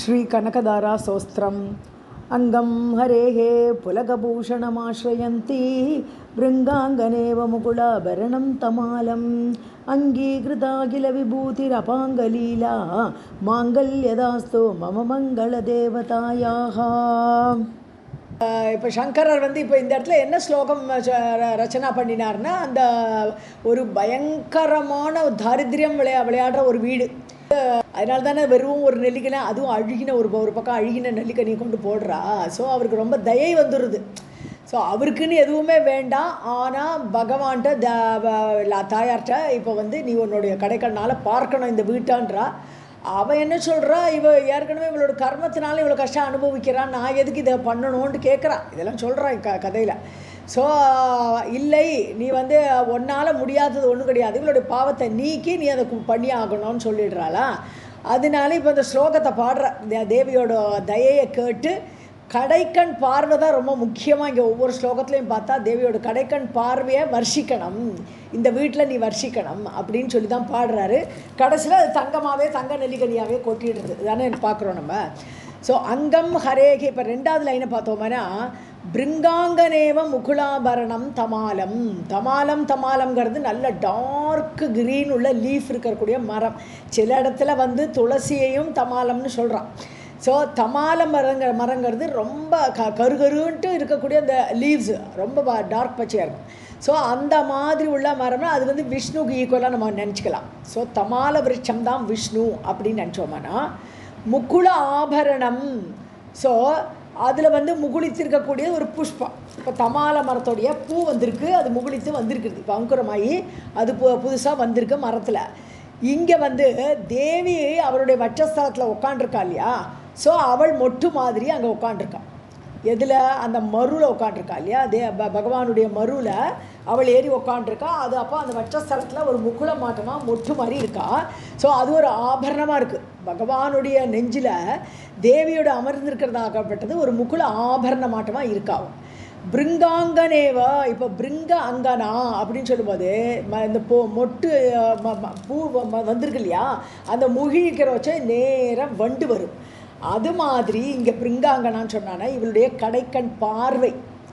श्री कनकदारा सोस्त्रम अंगम हरेः पुलकभूषणमाश्रयन्ती भृङ्गाङ्गनेव मुकुलाभरणं तमालम् अङ्गीकृताखिलविभूतिरपाङ्गलीला माङ्गल्यदास्तु मम मङ्गलदेवतायाः. இப்போ சங்கரர் இப்போ இந்த இடத்துல என்ன ஸ்லோகம் ரச்சனா பண்ணினார்னா, அந்த ஒரு பயங்கரமான தாரித்ரியம் விளையாடுற ஒரு வீடு. அதனால தானே வெறும் ஒரு நெல்லிக்கனி, அதுவும் அழுகின ஒரு பக்கம் அழுகின நெல்லிக்கனியை கொண்டு போடுறா. ஸோ அவருக்கு ரொம்ப தயை வந்துடுது. ஸோ அவருக்குன்னு எதுவுமே வேண்டாம். ஆனால் பகவான்கிட்ட தாயார்கிட்ட இப்போ நீ உன்னுடைய கடைக்கண்ணால் பார்க்கணும் இந்த வீட்டான்றா. அவன் என்ன சொல்கிறா, ஏற்கனவே இவளோட கர்மத்தினால இவ்வளோ கஷ்டம் அனுபவிக்கிறான், நான் எதுக்கு இதை பண்ணணும்னு கேட்குறான். இதெல்லாம் சொல்கிறான் கதையில். ஸோ இல்லை, நீ உன்னால் முடியாதது ஒன்றும் கிடையாது, இவளுடைய பாவத்தை நீக்கி நீ அதை பண்ணி ஆகணும்னு சொல்லிடுறாளா. அதனால இப்போ இந்த ஸ்லோகத்தை பாடுற தேவியோட தயையை கேட்டு கடைக்கண் பார்வை தான் ரொம்ப முக்கியமாக. இங்கே ஒவ்வொரு ஸ்லோகத்துலையும் பார்த்தா தேவியோட கடைக்கண் பார்வையை வர்ஷிக்கணும், இந்த வீட்டில் நீ வர்ஷிக்கணும் அப்படின்னு சொல்லி தான் பாடுறாரு. கடைசியில் அது தங்கமாகவே தங்க நெல்லிக்கனியாகவே கொட்டிடுறது தானே பார்க்குறோம் நம்ம. ஸோ அங்கம் ஹரேகே. இப்போ ரெண்டாவது லைனை பார்த்தோம்னா, பிருங்காங்கனேவ முகுலாபரணம் தமாலம். தமாலம்ங்கிறது நல்ல டார்க் க்ரீன் உள்ள லீஃப் இருக்கக்கூடிய மரம். சில இடத்துல துளசியையும் தமாலம்னு சொல்கிறான். ஸோ தமால மரங்கிறது ரொம்ப கருகருன்ட்டு இருக்கக்கூடிய அந்த லீவ்ஸ் ரொம்ப டார்க் பச்சையாக இருக்கும். ஸோ அந்த மாதிரி உள்ள மரம்னா அது விஷ்ணுக்கு ஈக்குவலாக நம்ம நினச்சிக்கலாம். ஸோ தமால விருட்சம் தான் விஷ்ணு அப்படின்னு நினச்சோம்னா, முகுல ஆபரணம். ஸோ அதில் முகுளித்திருக்கக்கூடிய ஒரு புஷ்பம். இப்போ தமால மரத்தோடைய பூ வந்திருக்கு, அது முகுளித்து வந்திருக்குது. இப்போ அங்குரமாகி அது புதுசாக வந்திருக்கு மரத்தில். இங்கே தேவி அவருடைய வட்சஸ்தலத்தில் உட்காண்டிருக்கா இல்லையா. ஸோ அவள் மொட்டு மாதிரி அங்கே உட்காண்டிருக்கான். எதில்? அந்த மருவில் உட்காண்டிருக்கா இல்லையா. பகவானுடைய மருவில் அவள் ஏறி உட்காண்டிருக்கா. அது அப்போ அந்த வட்சஸ்தலத்தில் ஒரு முகுல மாட்டமாக மொட்டு மாதிரி இருக்கா. ஸோ அது ஒரு ஆபரணமாக இருக்குது. பகவானுடைய நெஞ்சில் தேவியோட அமர்ந்திருக்கிறதாகப்பட்டது ஒரு முகுல ஆபரண மாட்டமாக இருக்கா. பிருங்காங்கனேவா. இப்போ பிருங்க அங்கனா அப்படின்னு சொல்லும்போது இந்த மொட்டு பூ வந்திருக்கு இல்லையா, அந்த முகிழிக்கிற வச்ச நேரம் வண்டு வரும். அது மாதிரி இங்கே பிருங்காங்கனான்னு சொன்னான்னா இவளுடைய கடைக்கண் பார்வை,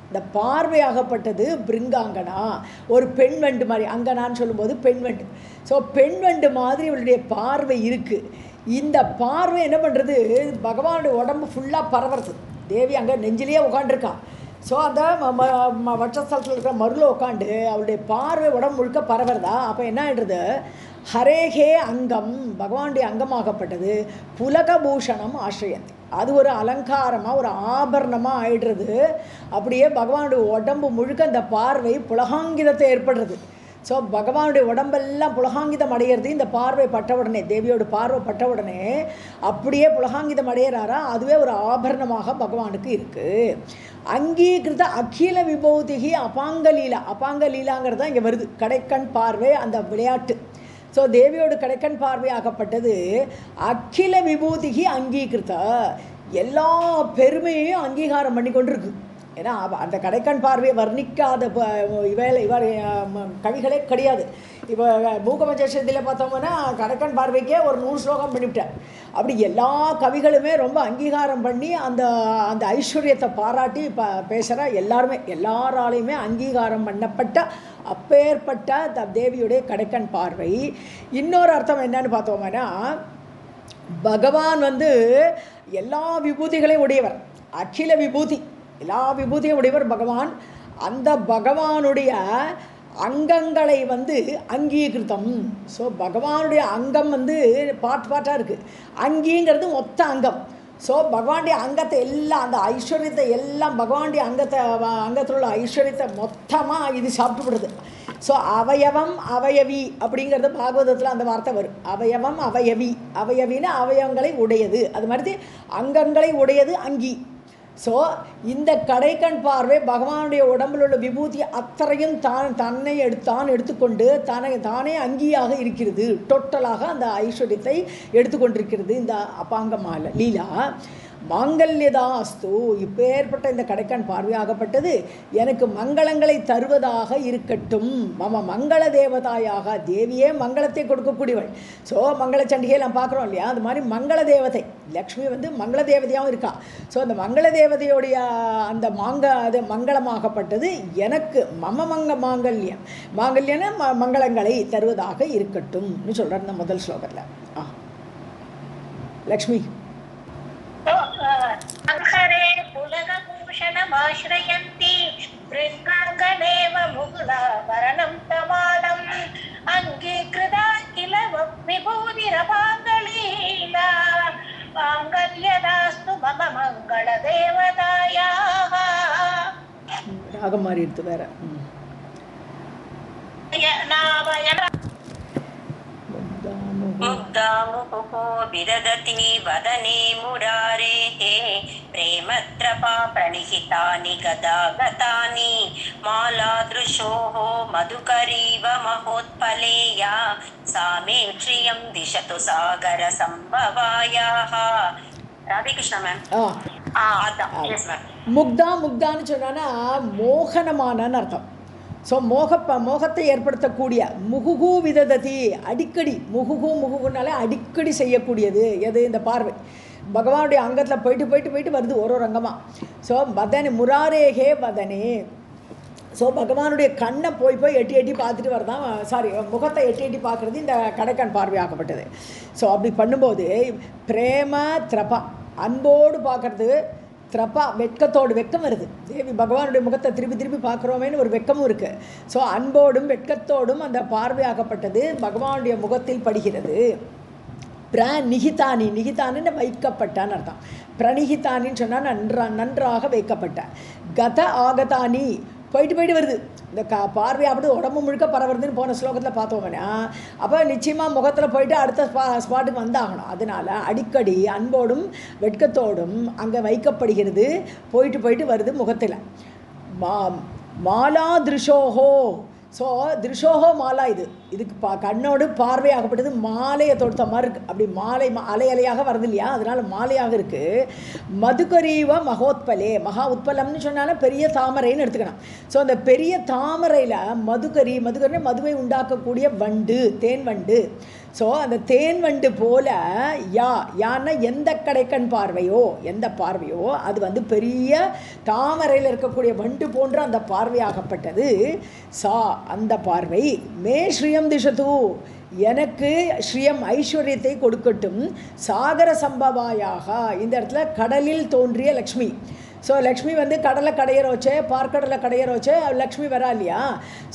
இந்த பார்வையாகப்பட்டது பிருங்காங்கனா, ஒரு பெண் வண்டு மாதிரி. அங்கனான்னு சொல்லும்போது பெண் வண்டு. ஸோ பெண் வண்டு மாதிரி இவளுடைய பார்வை இருக்குது. இந்த பார்வை என்ன பண்ணுறது, பகவானுடைய உடம்பு ஃபுல்லாக பரவுறது. தேவி அங்கே நெஞ்சிலேயே உட்காண்டிருக்கான். ஸோ அந்த வட்சஸ்தலத்தில் இருக்கிற மருளை உட்காண்டு அவளுடைய பார்வை உடம்பு முழுக்க பரவுறதா. அப்போ என்ன ஆகிடுறது, ஹரேகே அங்கம், பகவானுடைய அங்கமாகப்பட்டது புலகபூஷணம் ஆசிரியந்தி. அது ஒரு அலங்காரமாக ஒரு ஆபரணமாக ஆயிடுறது. அப்படியே பகவானுடைய உடம்பு முழுக்க அந்த பார்வை புலகாங்கிதத்தை ஏற்படுறது. ஸோ பகவானுடைய உடம்பெல்லாம் புலகாங்கிதம் அடையிறது இந்த பார்வை பட்ட உடனே, தேவியோட பார்வை பட்ட உடனே அப்படியே புலகாங்கிதம் அடையிறாரா. அதுவே ஒரு ஆபரணமாக பகவானுக்கு இருக்குது. அங்கீகிருத அகில விபூதிகி அபாங்கலீலா. அபாங்கலீலாங்கிறது தான் இங்கே வருது, கடைக்கண் பார்வை அந்த விளையாட்டு. ஸோ தேவியோட கடைக்கண் பார்வையாகப்பட்டது அகில விபூதிகி அங்கீகிருத, எல்லா பெருமையையும் அங்கீகாரம் பண்ணி கொண்டிருக்கு. ஏன்னா அந்த கடைக்கண் பார்வையை வர்ணிக்காத இவர் கவிகளே கிடையாது. இப்போ மூகமஞ்சத்தில் பார்த்தோம்னா கடைக்கண் பார்வைக்கே ஒரு 100 ஸ்லோகம் பண்ணிவிட்டார். அப்படி எல்லா கவிகளுமே ரொம்ப அங்கீகாரம் பண்ணி அந்த அந்த ஐஸ்வர்யத்தை பாராட்டி பேசுகிற எல்லாருமே, எல்லாராலையுமே அங்கீகாரம் பண்ணப்பட்ட அப்பேற்பட்ட தேவியுடைய கடைக்கண் பார்வை. இன்னொரு அர்த்தம் என்னன்னு பார்த்தோம்னா, பகவான் எல்லா விபூதிகளையும் உடையவர், அகில விபூதி, எல்லா விபூதியும் உடையவர் பகவான். அந்த பகவானுடைய அங்கங்களை அங்கீகிருத்தம். ஸோ பகவானுடைய அங்கம் பாட்டாக இருக்குது. அங்கீங்கிறது மொத்த அங்கம். ஸோ பகவானுடைய அங்கத்தை எல்லாம், அந்த ஐஸ்வர்யத்தை எல்லாம், பகவானுடைய அங்கத்தில் உள்ள ஐஸ்வர்யத்தை மொத்தமாக இது சாப்பிட்டுவிடுது. ஸோ அவயவம் அவயவி அப்படிங்கிறது பாகவதத்தில் அந்த வார்த்தை வரும். அவயவம் அவயவி, அவயவின்னு அவயவங்களை உடையது, அது மாதிரி அங்கங்களை உடையது அங்கி. ஸோ இந்த கடைக்கண் பார்வை பகவானுடைய உடம்பில் உள்ள விபூதி அத்தனையும் தன்னை எடுத்துக்கொண்டு தானே அங்கியாக இருக்கிறது. டோட்டலாக அந்த ஐஸ்வர்யத்தை எடுத்துக்கொண்டிருக்கிறது இந்த அபாங்கமால லீலா. மாங்கல்யதாஸ்து, இப்பேற்பட்ட இந்த கடைக்கான் பார்வையாகப்பட்டது எனக்கு மங்களங்களை தருவதாக இருக்கட்டும். மம மங்கள தேவதாயாக, தேவியே மங்களத்தை கொடுக்கக்கூடியவள். ஸோ மங்கள சண்டிகை நான் பார்க்குறோம் இல்லையா, அது மாதிரி மங்கள தேவதை லக்ஷ்மி வந்து மங்கள தேவதையாகவும் இருக்கா. ஸோ அந்த மங்கள தேவதையுடைய அந்த அது மங்களமாகப்பட்டது எனக்கு மம மாங்கல்யம், மாங்கல்யன மங்களங்களை தருவதாக இருக்கட்டும்னு சொல்கிறார் இந்த முதல் ஸ்லோகத்தில். லக்ஷ்மி அங்கரே புலகபூஷணமாஶ்ரயந்தி ப்ருங்காங்கனேவ முகுலாபரணம் தமாலம் அங்கீக்ருதா கில விபூதிரபாங்கலீலா மாங்கல்யதாஸ்து மம மங்கள தேவதாயாः. ராகம் மாறி எடுத்து வேற. मुग्धामुहुः विदधति वदने मुरारेः प्रेमत्रपा प्रणिहितानि गदागतानि मालादृशोः मधुकरीव महोत्पलेया सा मे श्रियं दिशतु सागर संभवायाः. ராதே கிருஷ்ணா மேம். அதான் எஸ் மேம். முக்தான்னு சொன்னா மோகனமானன்னு அர்த்தம். ஸோ மோகத்தை ஏற்படுத்தக்கூடிய முகுகு விதததி, அடிக்கடி முகுகுனாலே அடிக்கடி செய்யக்கூடியது எது, இந்த பார்வை பகவானுடைய அங்கத்தில் போயிட்டு வருது ஒரு அங்கமாக. ஸோ வதனே முராரேகே வதனே, ஸோ பகவானுடைய கண்ணை போய் எட்டி பார்த்துட்டு வரதான், சாரி முகத்தை எட்டி பார்க்குறது இந்த கடைக்கான் பார்வையாக்கப்பட்டது. ஸோ அப்படி பண்ணும்போது பிரேம திரபா, அன்போடு பார்க்குறது, திரப்பா வெட்கத்தோடு, வெட்கம் வருது. தேவி பகவானுடைய முகத்தை திருப்பி பார்க்குறோமேன்னு ஒரு வெட்கமும் இருக்குது. ஸோ அன்போடும் வெட்கத்தோடும் அந்த பார்வையாகப்பட்டது பகவானுடைய முகத்தில் படுகிறது. நிகிதானின்னு வைக்கப்பட்டான்னு அர்த்தம். பிரணிகிதானின்னு சொன்னால் நன்றாக வைக்கப்பட்ட. கத ஆகதானி போயிட்டு வருது. இந்த பார்வை அப்படி உடம்பு முழுக்க பரவுறதுன்னு போன ஸ்லோகத்தில் பார்த்தோம்னா, அப்போ நிச்சயமாக முகத்தில் போயிட்டு அடுத்த ஸ்பாட்டுக்கு வந்தாகணும். அதனால் அடிக்கடி அன்போடும் வெட்கத்தோடும் அங்கே வைக்கப்படுகிறது, போயிட்டு வருது முகத்தில். மாலா திருஷோஹோ, ஸோ திருஷோஹோ மாலா, இதுக்கு கண்ணோடு பார்வையாகப்பட்டது மாலையை தொடுத்த மாதிரி இருக்குது. அப்படி மாலை அலையாக வருது இல்லையா, அதனால் மாலையாக இருக்குது. மதுகரீவ மகோத்பலே, மகா உத்பலம்னு சொன்னாலும் பெரிய தாமரைன்னு எடுத்துக்கணும். ஸோ அந்த பெரிய தாமரையில் மதுகரின்னு மதுவை உண்டாக்கக்கூடிய வண்டு, தேன் வண்டு. ஸோ அந்த தேன் வண்டு போல யான்னா எந்த கடைக்கண் பார்வையோ, எந்த பார்வையோ அது வந்து பெரிய தாமரையில் இருக்கக்கூடிய வண்டு போன்ற அந்த பார்வையாகப்பட்டது. அந்த பார்வை மே ஸ்ரீயம் திஷது, எனக்கு ஸ்ரீயம் ஐஸ்வர்யத்தை கொடுக்கட்டும். சாகர சம்பவாயாக, இந்த இடத்துல கடலில் தோன்றிய லக்ஷ்மி. ஸோ லக்ஷ்மி வந்து கடலை கடையிற வச்சே, பார்க்கடலை கடையிற வச்சே லக்ஷ்மி வரா இல்லையா.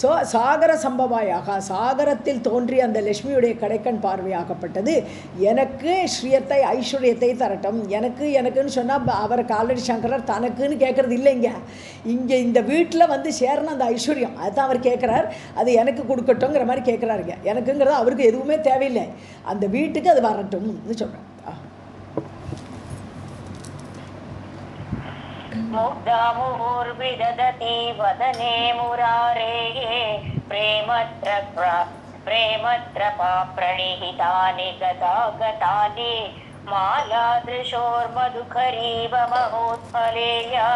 ஸோ சாகர சம்பவாயாக, சாகரத்தில் தோன்றிய அந்த லக்ஷ்மியுடைய கடைக்கண் பார்வையாகப்பட்டது எனக்கு ஸ்ரீயத்தை ஐஸ்வர்யத்தை தரட்டும். எனக்குன்னு சொன்னால் அவருக்கு ஆல்ரெடி சங்கரர் தனக்குன்னு கேட்குறது இல்லைங்க. இங்கே இந்த வீட்டில் வந்து சேரணும் அந்த ஐஸ்வர்யம், அதுதான் அவர் கேட்குறார். அது எனக்கு கொடுக்கட்டும்ங்கிற மாதிரி கேட்குறாருங்க. எனக்குங்கிறது அவருக்கு எதுவுமே தேவையில்லை, அந்த வீட்டுக்கு அது வரட்டும்னு சொல்கிறேன். मुग्धामुहुर्विदधति वदने मुरारेः प्रेमत्रपा प्रणिहितानि गदागतानि मालादृशोर्मधुकरीव महोत्फलेया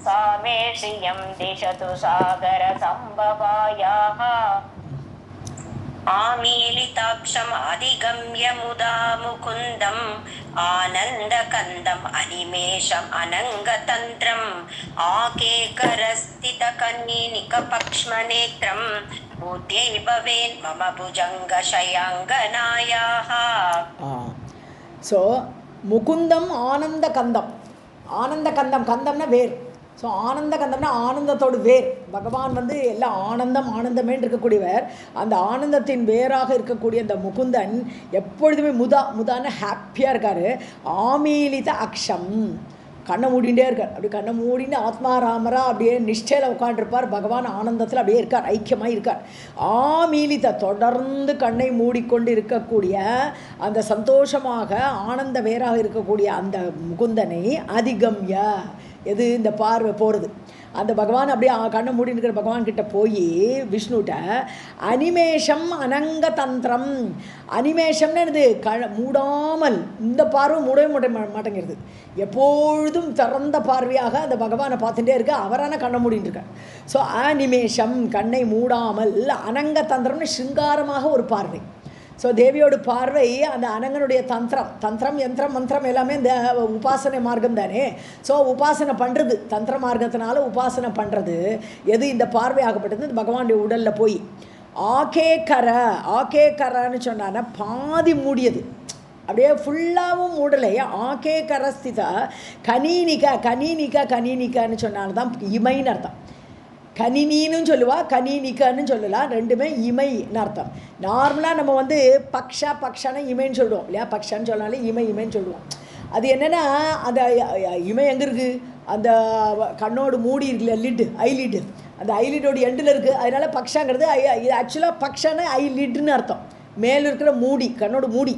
सा मे श्रियं दिशतु सागर संभवायाः. आमीलिताक्षम् अधिगम्य मुदा मुकुन्दम् आनन्दकन्दम् अनिमेषम् अनङ्गतन्त्रम् आकेकरस्थितकन्निनिकपक्ष्मनेत्रम् बुद्ध्यै भवेन् मम भुजङ्गशयाङ्गनायाः. ஸோ முகுந்தம் ஆனந்தகந்தம், கந்தம்னா வேர். ஸோ ஆனந்தகந்தம்னா ஆனந்தத்தோடு வேர். பகவான் வந்து எல்லாம் ஆனந்தமேன்னு இருக்கக்கூடியவர். அந்த ஆனந்தத்தின் வேராக இருக்கக்கூடிய அந்த முகுந்தன் எப்பொழுதுமே முதான்னு ஹாப்பியாக இருக்கார். ஆமீலித அக்ஷம், கண்ணை மூடிகிட்டே இருக்கார். அப்படி கண்ணை மூடின்னு ஆத்மாராமரா அப்படியே நிஷ்டையில் உட்காண்டிருப்பார். பகவான் ஆனந்தத்தில் அப்படியே இருக்கார், ஐக்கியமாக இருக்கார். ஆமீலித, தொடர்ந்து கண்ணை மூடிக்கொண்டு இருக்கக்கூடிய அந்த சந்தோஷமாக ஆனந்த வேராக இருக்கக்கூடிய அந்த முகுந்தனை அதிகம்ய, எது இந்த பார்வை போகிறது. அந்த பகவான் அப்படியே கண்ணை மூடி இருக்கிற பகவான்கிட்ட போய் விஷ்ணுகிட்ட அனிமேஷம் அனங்க தந்திரம், அனிமேஷம்னு என்னது மூடாமல், இந்த பார்வை மூடவே மாட்டேங்கிறது, எப்பொழுதும் திறந்த பார்வையாக அந்த பகவானை பார்த்துட்டே இருக்க, அவரான கண்ணை மூடிட்டு இருக்கார். ஸோ அனிமேஷம் கண்ணை மூடாமல், அனங்க தந்திரம்னு சிங்காரமாக ஒரு பார்வை. ஸோ தேவியோட பார்வை அந்த அனங்கனுடைய தந்திரம் யந்திரம் மந்திரம் எல்லாமே இந்த உபாசனை மார்க்கம் தானே. ஸோ உபாசனை பண்ணுறது தந்திர மார்க்கத்தினால உபாசனை பண்ணுறது எது இந்த பார்வை ஆகப்பட்டது. இந்த பகவானுடைய உடலில் போய் ஆக்கே கரன்னு சொன்னான்னா பாதி மூடியது, அப்படியே ஃபுல்லாகவும் மூடலை. ஆக்கே கரஸ்திதா கனீனிக்கான்னு சொன்னால்தான் இமைன்னு அர்த்தம். கணினின்னு சொல்லுவா, கணினிக்கன்னு சொல்லலாம், ரெண்டுமே இமைன்னு அர்த்தம். நார்மலாக நம்ம வந்து பக்ஷான இமைன்னு சொல்லுவோம் இல்லையா, பக்ஷான்னு சொன்னாலே இமைன்னு சொல்லுவோம். அது என்னென்னா அந்த இமை எங்கே இருக்குது, அந்த கண்ணோடு மூடி இருக்குல்ல லிட்டு, ஐலிட்டு, அந்த ஐலிட்டோட எண்டில் இருக்குது. அதனால் பக்ஷாங்கிறது இது ஆக்சுவலாக பக்ஷான ஐலிட்டுன்னு அர்த்தம், மேலே இருக்கிற மூடி, கண்ணோட மூடி.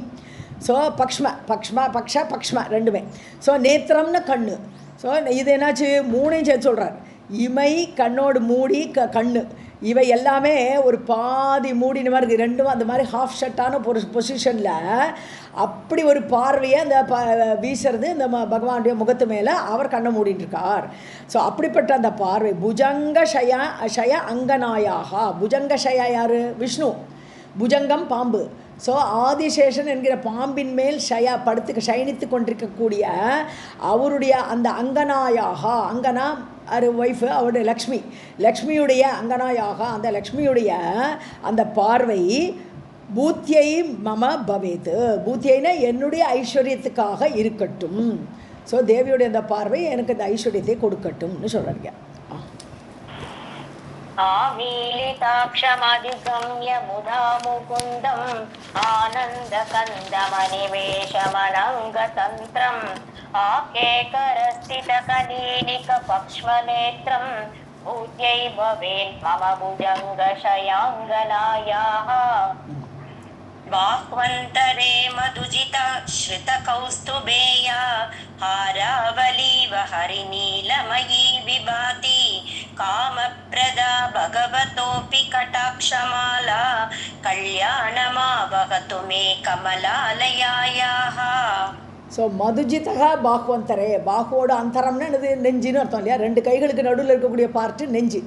ஸோ பக்ஷா ரெண்டுமே. ஸோ நேத்திரம்னு கண்ணு. ஸோ இது என்னாச்சு, மூணையும் சேர்த்து சொல்கிறார். இமை கண்ணோடு மூடி கண்ணு இவை எல்லாமே ஒரு பாதி மூடின மாதிரி இருக்குது, ரெண்டும் அந்த மாதிரி ஹாஃப் ஷட்டான பொசிஷனில் அப்படி ஒரு பார்வையை அந்த வீசுறது இந்த பகவானுடைய முகத்து மேலே அவர் கண்ணை மூடிட்டு இருக்கார். ஸோ அப்படிப்பட்ட அந்த பார்வை புஜங்க ஷய அங்கநாயாக. புஜங்க ஷயா யார், விஷ்ணு. புஜங்கம் பாம்பு. ஸோ ஆதிசேஷன் என்கிற பாம்பின் மேல் சயனித்து கொண்டிருக்கக்கூடிய அவருடைய அந்த அங்கநாயாக, அங்கனா அது ஒய்ஃபு, அவருடைய லக்ஷ்மியுடைய அங்கநாயாக, அந்த லக்ஷ்மியுடைய அந்த பார்வை பூத்தியை மம பவேத், பூத்தியைனா என்னுடைய ஐஸ்வர்யத்துக்காக இருக்கட்டும். ஸோ தேவியுடைய அந்த பார்வை எனக்கு இந்த ஐஸ்வர்யத்தை கொடுக்கட்டும்னு சொல்கிறாங்க. ஆமீலிதாக்ஷமதிகம்ய முதா முகுந்தம் ஆனந்தகந்தமனிவேஷமனங்கதந்திரம் ஆகேகரஸ்திதகனீனிகபக்ஷ்மநேத்ரம் பூத்யை பவேன் மம புஜங்கஷயாங்கநாயாः बाह्वन्तरे मधुजिता श्रितकौस्तुभेया हारावलीव हरिनीलमयी विभाति कामप्रदा भगवतोऽपि कटाक्षमाला कल्याणमावहतु मे कमलालयायाः. ஸோ மதுஜிதா பாகுவந்தரே, பாகுவோட அந்தரம்னு என்னது, நெஞ்சுன்னு அர்த்தம் இல்லையா, ரெண்டு கைகளுக்கு நடுவில் இருக்கக்கூடிய பார்ட்டு நெஞ்சு.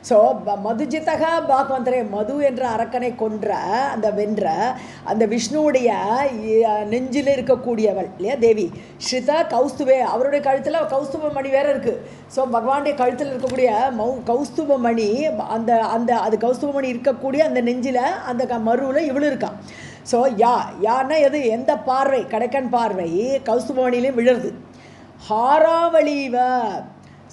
ஸோ மதுஜிதா பாகுவந்தரே, மது என்ற அரக்கனை கொன்ற அந்த வென்ற அந்த விஷ்ணுவுடைய நெஞ்சில் இருக்கக்கூடியவள் இல்லையா தேவி. ஸ்ரித கௌஸ்துபே, அவருடைய கழுத்தில் கௌஸ்துப மணி வேறு இருக்குது. ஸோ பகவானுடைய கழுத்தில் இருக்கக்கூடிய கௌஸ்துப மணி, அந்த அந்த அது கௌஸ்துப மணி இருக்கக்கூடிய அந்த நெஞ்சில் அந்த மருவில் இவ்வளோ இருக்கான். ஸோ யான்னா எது, எந்த பார்வை, கடைக்கன் பார்வை கௌஸ்துபமணிலையும் விழுறது. ஹாராவளிவ,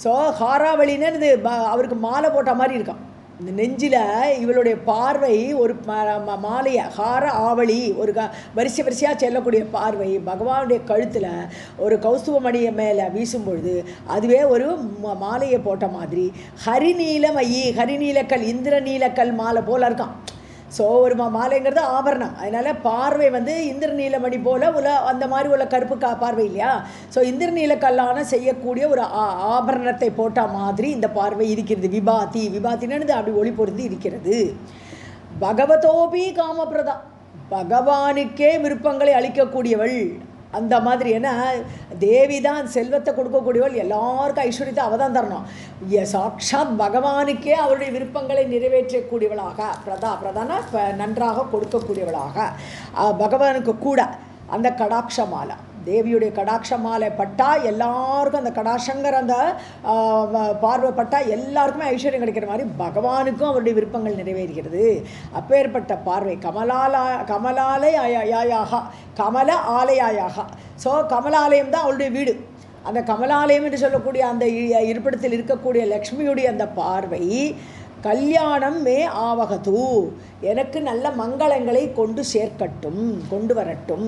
ஸோ ஹாராவளின்னு இது அவருக்கு மாலை போட்ட மாதிரி இருக்கான். இந்த நெஞ்சில் இவளுடைய பார்வை ஒரு மாலையை, ஹார ஆவளி, ஒரு வரிசையாக செல்லக்கூடிய பார்வை பகவானுடைய கழுத்தில் ஒரு கௌஸ்துபமணியை மேலே வீசும்பொழுது அதுவே ஒரு மாலையை போட்ட மாதிரி. ஹரிநீலமயி, ஹரிநீலக்கல், இந்திரநீலக்கல் மாலை போல் இருக்கான். ஸோ ஒரு மாலைங்கிறது ஆபரணம், அதனால் பார்வை வந்து இந்திரநீலமணி போல் அந்த மாதிரி உள்ள கருப்பு பார்வை இல்லையா. ஸோ இந்திரநீலக்கல்லான செய்யக்கூடிய ஒரு ஆபரணத்தை போட்ட மாதிரி இந்த பார்வை இருக்கிறது. விபாத்தின்னு அப்படி ஒளி பொருந்தி இருக்கிறது. பகவதோபி காமபிரதா, பகவானுக்கே விருப்பங்களை அளிக்கக்கூடியவள் அந்த மாதிரி. ஏன்னா தேவி தான் செல்வத்தை கொடுக்கக்கூடியவள், எல்லாருக்கும் ஐஸ்வர்யத்தை அவள் தான் தரணும். சாட்சாத் பகவானுக்கே அவருடைய விருப்பங்களை நிறைவேற்றக்கூடியவளாக, பிரதான நன்றாக கொடுக்கக்கூடியவளாக பகவானுக்கு கூட அந்த கடாட்ச மாலை, தேவியுடைய கடாட்ச மாலை பட்டால் எல்லாருக்கும், அந்த கடாட்சங்கிற அந்த பார்வைப்பட்டால் எல்லாருக்குமே ஐஸ்வர்யம் கிடைக்கிற மாதிரி பகவானுக்கும் அவருடைய விருப்பங்கள் நிறைவேறுகிறது. அப்பேற்பட்ட பார்வை கமல ஆலயாயாக. ஸோ கமலாலயம் தான் அவளுடைய வீடு. அந்த கமலாலயம் என்று சொல்லக்கூடிய அந்த இருப்பிடத்தில் இருக்கக்கூடிய லக்ஷ்மியுடைய அந்த பார்வை கல்யாணம் மே ஆவகது, எனக்கு நல்ல மங்களங்களை கொண்டு சேர்க்கட்டும், கொண்டு வரட்டும்.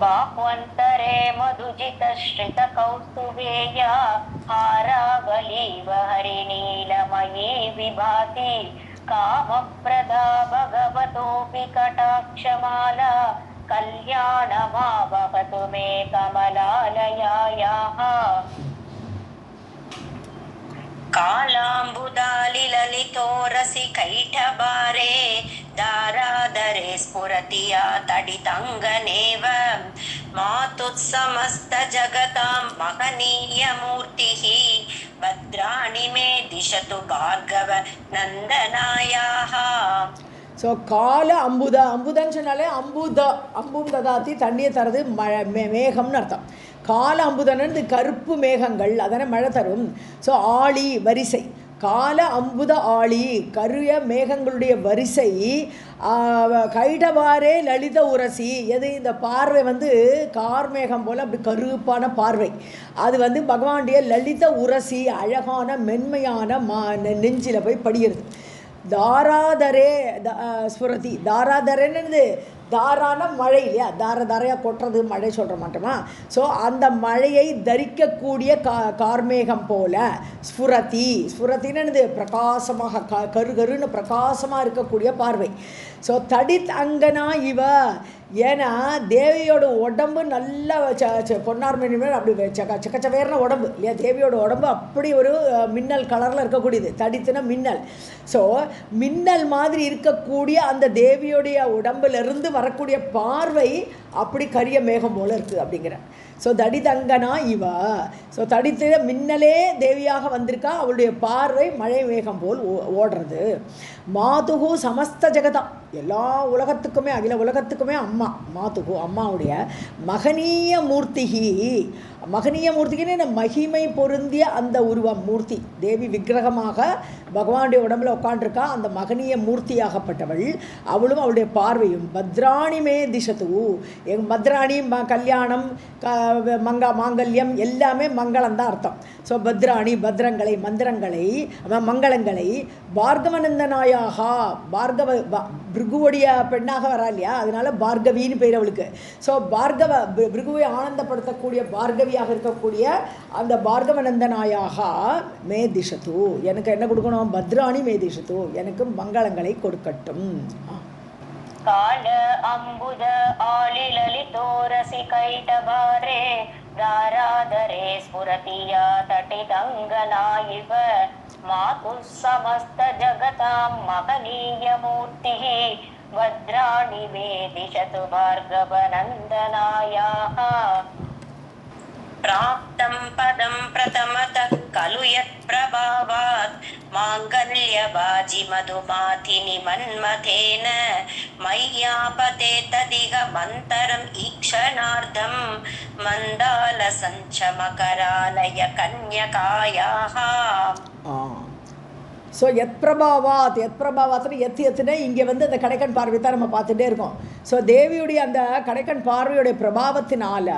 बाह्वन्तरे मधुजितश्रितकौस्तुभेया हारावलीव हरिनीलमयी विभाति कामप्रदा भगवतोऽपि कटाक्षमाला कल्याणमावहतु मे कमलालयायाः. कालाम्बुदालिललितोरसि कैटभारे दारादरे स्फुरति या तडितङ्गनेव मातुत्समस्तजगतां महनीयमूर्तिः भद्राणि मे दिशतु भार्गव नन्दनायाः. ஸோ கால அம்புதன்னு சொன்னாலே அம்பும் ததாத்தி தண்ணியை தரது மேகம்னு அர்த்தம். கால அம்புதன்னு கருப்பு மேகங்கள் அதனை மழை தரும். ஸோ ஆளி வரிசை, கால அம்புத ஆளி கரிய மேகங்களுடைய வரிசை. கைடவாரே லலித உரசி, எது இந்த பார்வை கார்மேகம் போல் அப்படி கருப்பான பார்வை. அது பகவானுடைய லலித உரசி, அழகான மென்மையான நெஞ்சில் போய் படிகிறது. தாராதரே ஸ்புரதி, தாராதரேன்னு தாரான மழை இல்லையா, தாரையாக கொட்டுறது மழை சொல்கிற மாட்டோமா. ஸோ அந்த மழையை தரிக்கக்கூடிய கார்மேகம் போல ஸ்புரத்தின்னு பிரகாசமாக கருன்னு பிரகாசமாக இருக்கக்கூடிய பார்வை. ஸோ தடித் அங்கனா இவ, ஏன்னா தேவியோட உடம்பு நல்லா பொன்னார்மணி மேல் அப்படி சக்கச்சவேர்ன உடம்பு இல்லையா, தேவியோட உடம்பு அப்படி ஒரு மின்னல் கலரில் இருக்கக்கூடியது. தடித்துனா மின்னல். ஸோ மின்னல் மாதிரி இருக்கக்கூடிய அந்த தேவியோடைய உடம்புலேருந்து வரக்கூடிய பார்வை அப்படி கரிய மேகம் போல் இருக்குது அப்படிங்கிற. ஸோ தடிதங்கனா இவ, ஸோ தடித்து மின்னலே தேவியாக வந்திருக்கா, அவளுடைய பார்வை மழை மேகம் போல் ஓடுறது. மாதுகு சமஸ்த ஜெகதா, எல்லா உலகத்துக்குமே அகில உலகத்துக்குமே அம்மா. மாதுகு அம்மாவுடைய மகனீய மூர்த்திகி, மகனீய மூர்த்திகின்னு மகிமை பொருந்திய அந்த உருவம் மூர்த்தி, தேவி விக்கிரகமாக பகவானுடைய உடம்புல உட்காண்டிருக்கா. அந்த மகனீய மூர்த்தியாகப்பட்டவள், அவளும் அவளுடைய பார்வையும். பத்ராணி மே திசத்து, எங் பத்ராணி கல்யாணம் மாங்கல்யம் எல்லாமே மங்களம் தான் அர்த்தம். ஸோ பத்ராணி பத்ரங்களை மந்திரங்களை மங்களங்களை. பார்கவநந்தனாயாக, பார்கவ பிருகுவுடைய பெண்ணாக வரா இல்லையா, அதனால பார்கவின்னு பேர் அவளுக்கு. ஸோ பார்கவ பிருகுவை ஆனந்தப்படுத்தக்கூடிய பார்கவியாக இருக்கக்கூடிய அந்த பார்கவநந்தனாயாக மே திஷத்து, எனக்கு என்ன கொடுக்கணும், பத்ராணி மே திஷத்து, எனக்கு மங்களங்களை கொடுக்கட்டும். கால அம்புத ஆலிலலிதோரசி கைடபாரே தாராதரே ஸ்புரதியா தட்டிதங்கனாயிவ மாது சமஸ்த ஜகதாம் மகனீய மூர்த்திः வத்ராணி மே திசது பார்கவ நந்தனாயாः. प्राप्तं पदं प्रथमतः खलु यत्प्रभावात् माङ्गल्यबाजि मधुमाथिनि मन्मथेन मय्यापते तदिह मन्तरम् ईक्षणार्धं मन्दालसञ्चमकरालय कन्यकायाः. ஸோ எத்பிரபாவாத்னு எத்துனா இங்கே அந்த கடைக்கண் பார்வை தான் நம்ம பார்த்துட்டே இருக்கோம். ஸோ தேவியுடைய அந்த கடைக்கண் பார்வையுடைய பிரபாவத்தினால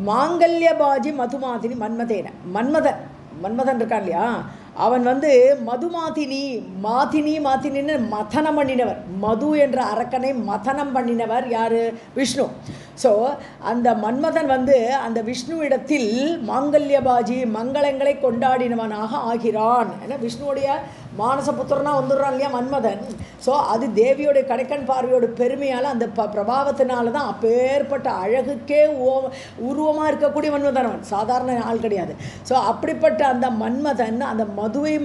மாங்கல்யபாஜி மதுமாதினி மன்மதேன, மன்மதன் இருக்கான் இல்லையா, அவன் மாத்தினின்னு மதனம் பண்ணினவர். மது என்ற அரக்கனை மதனம் பண்ணினவர் யார், விஷ்ணு. ஸோ அந்த மன்மதன் அந்த விஷ்ணுவிடத்தில் மாங்கல்யபாஜி மங்களங்களை கொண்டாடினவனாக ஆகிறான். ஏன்னா விஷ்ணுவுடைய மானசபுத்திரனாக வந்துடுறான் இல்லையா மன்மதன். ஸோ அது தேவியோடைய கடைக்கண் பார்வையோட பெருமையால் அந்த பிரபாவத்தினால தான் அப்பேற்பட்ட அழகுக்கே உருவமாக இருக்கக்கூடிய மன்மதன். அவன் சாதாரண ஆள் கிடையாது. ஸோ அப்படிப்பட்ட அந்த மன்மதன் அந்த மதுவை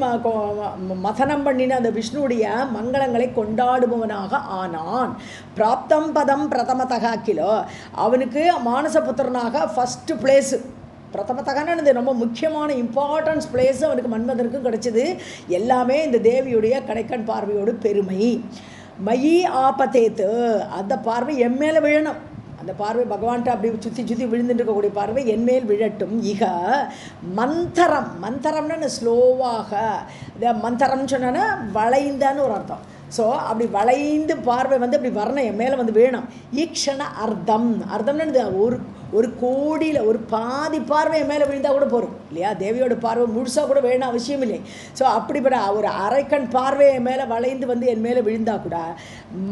மதனம் பண்ணின அந்த விஷ்ணுவுடைய மங்களங்களை கொண்டாடுபவனாக ஆனான். பிராப்தம் பதம் பிரதமதகா கிலோ, அவனுக்கு மானசபுத்திரனாக ஃபஸ்ட்டு பிளேஸு பிரதமத்தகன்னு ரொம்ப முக்கியமான இம்பார்ட்டன்ஸ் பிளேஸு அவனுக்கு மன்மதனுக்கும் கிடச்சிது. எல்லாமே இந்த தேவியுடைய கடைக்கண் பார்வையோடு பெருமை. மயி ஆபத்தேத்து, அந்த பார்வை என் மேலே விழணும். அந்த பார்வை பகவான்கிட்ட அப்படி சுற்றி விழுந்துட்டு இருக்கக்கூடிய பார்வை என்மேல் விழட்டும். இக மந்தரம்னு ஸ்லோவாக, இந்த மந்தரம்னு சொன்னா வளைந்தான்னு ஒரு அர்த்தம். ஸோ அப்படி வளைந்து பார்வை அப்படி வரணும், என் மேலே வேணும். ஈக்ஷண அர்த்தம்னு ஒரு கோடியில் ஒரு பாதி பார்வை என் மேலே விழுந்தால் கூட போகும் இல்லையா. தேவியோட பார்வை முழுசாக கூட வேணும் அவசியம் இல்லை. ஸோ அப்படிப்பட்ட ஒரு அரைக்கண் பார்வை என் மேலே வளைந்து என் மேலே விழுந்தால் கூட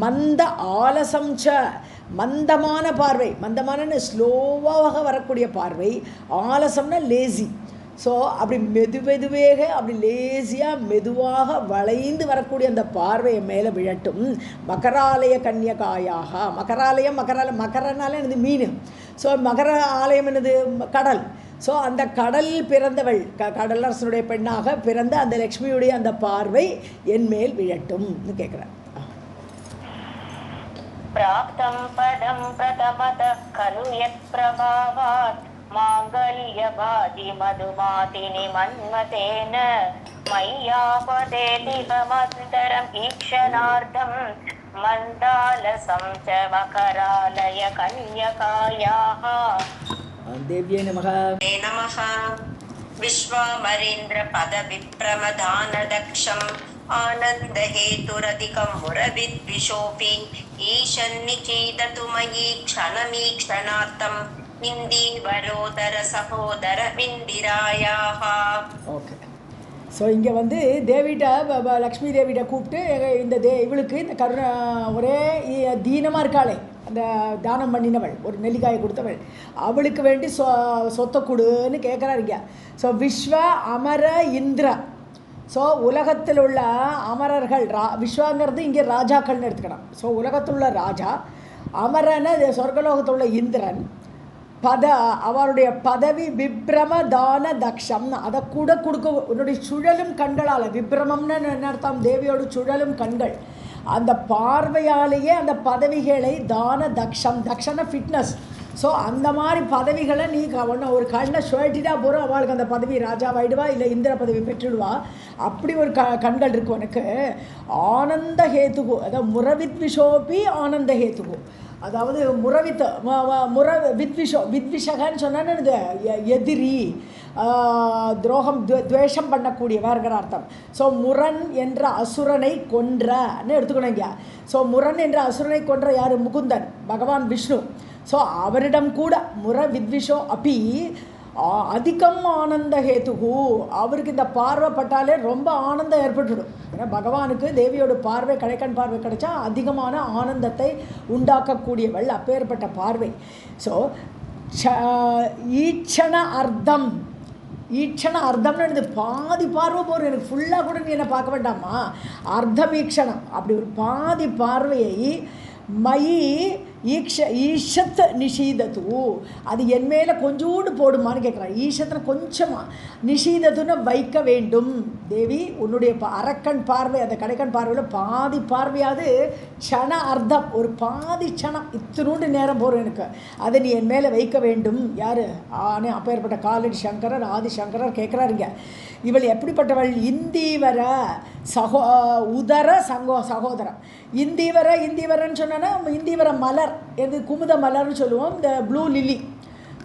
மந்த ஆலசம்ச, மந்தமான பார்வை, மந்தமான ஸ்லோவாக வரக்கூடிய பார்வை. ஆலசம்னா லேசி. ஸோ அப்படி மெதுவாக அப்படி லேசியாக மெதுவாக வளைந்து வரக்கூடிய அந்த பார்வையை மேலே விழட்டும். மகராலய கன்யகாயாக, மகராலயம் மகரனால எனது மீன். ஸோ மகர ஆலயம் என்னது? கடல். ஸோ அந்த கடலில் பிறந்தவள், கடலரசனுடைய பெண்ணாக பிறந்த அந்த லக்ஷ்மியுடைய அந்த பார்வை என் மேல் விழட்டும்னு கேட்குறார். प्राप्तं पदं प्रथमतः खलु यत्प्रभावात् माङ्गल्यभाजि मधुमातिनि मन्मथेन मय्यापदेतिहमन्तरम् ईक्षणार्धं मन्दालसं च मकरालय कन्यकायाः. देव्यै नमः. नमः. विश्वामरेन्द्र पदविप्रमदानदक्षम् आनन्दहेतुरधिकं मुरविद्विषोऽपि ईशन्निचेदतु मयि क्षणमीक्षणार्थम् इन्दीवरोदर सहोदरमिन्दिरायाः. ஓகே. ஸோ இங்கே வந்து தேவிட்ட லக்ஷ்மி தேவிட்ட கூப்பிட்டு இந்த இவளுக்கு இந்த ஒரே தீனமாக இருக்காளே, அந்த தானம் பண்ணினவள், ஒரு நெல்லிக்காயை கொடுத்தவள், அவளுக்கு வேண்டி சொத்தை கொடுன்னு கேட்குறாருங்க. ஸோ விஸ்வ அமர இந்திரா. ஸோ உலகத்தில் உள்ள அமரர்கள், விஸ்வாங்கிறது இங்கே ராஜாக்கள்னு எடுத்துக்கலாம். ஸோ உலகத்தில் உள்ள ராஜா, அமரன்னு சொர்க்கலோகத்தில் உள்ள இந்திரன், அவருடைய பதவி விப்ரமதான தக்ஷம், அதை கூட கொடுக்க உன்னுடைய சுழலும் கண்களால், விப்ரமம்னு என்ன அர்த்தம்? தேவியோட சுழலும் கண்கள், அந்த பார்வையாலேயே அந்த பதவிகளை தான தக்ஷம், தக்ஷன ஃபிட்னஸ். ஸோ அந்த மாதிரி பதவிகளை நீ ஒரு கண்ணை சுழட்டிட்டா போகிறோம், அவளுக்கு அந்த பதவி ராஜாவாயிடுவா, இல்லை இந்திர பதவி பெற்றுடுவா. அப்படி ஒரு கண்கள் இருக்கு உனக்கு. ஆனந்த ஹேத்துகு, அதாவது முரவித் விஷோபி ஆனந்த ஹேத்துகு, அதாவது வித்விஷகன்னு சொன்னான்னு எதிரி, துரோகம் துவேஷம் பண்ணக்கூடியவர்கிற அர்த்தம். ஸோ முரண் என்ற அசுரனை கொன்றன்னு எடுத்துக்கணுங்க. ஸோ முரண் என்ற அசுரனை கொன்ற யார்? முகுந்தன், பகவான் விஷ்ணு. ஸோ அவரிடம் கூட வித்விஷோ அப்பி அதிகம் ஆனந்த ஹேத்துகு, அவருக்கு இந்த பார்வைப்பட்டாலே ரொம்ப ஆனந்தம் ஏற்பட்டுடும். ஏன்னா பகவானுக்கு தேவியோட பார்வை, கடைக்கண் பார்வை கிடைச்சா அதிகமான ஆனந்தத்தை உண்டாக்கக்கூடியவள், அப்பேற்பட்ட பார்வை. ஸோ ஈட்சண அர்த்தம், ஈட்சண அர்த்தம்னு எனக்கு பாதி பார்வை போகிற, எனக்கு ஃபுல்லாக கூட நீ என்ன பார்க்க வேண்டாமா, அர்த்தம் ஈக்ஷணம், அப்படி ஒரு பாதி பார்வையை மயி ஈஷத் நிஷீதத்து, அது என் மேலே கொஞ்சோண்டு போடுமான்னு கேட்குறான். ஈஷத்தில் கொஞ்சமாக, நிஷீதத்துன்னு வைக்க வேண்டும். தேவி உன்னுடைய அரக்கண் பார்வை, அந்த கடைக்கண் பார்வையில் பாதி பார்வையாவது க்ஷண அர்த்தம், ஒரு பாதி க்ஷணம், இத்தினூண்டு நேரம் போகிறோம் எனக்கு, அதை நீ என் மேலே வைக்க வேண்டும். யார்? அப்பேற்பட்ட காலடி சங்கரர், ஆதி சங்கரர் கேட்குறாருங்க. இவள் எப்படிப்பட்டவள்? இந்தீவர உதர சகோதரம். இந்தீவரன்னு சொன்னா இந்தீவர மலர், எது குமுத மலர்னு சொல்லுவோம், இந்த ப்ளூ லில்லி.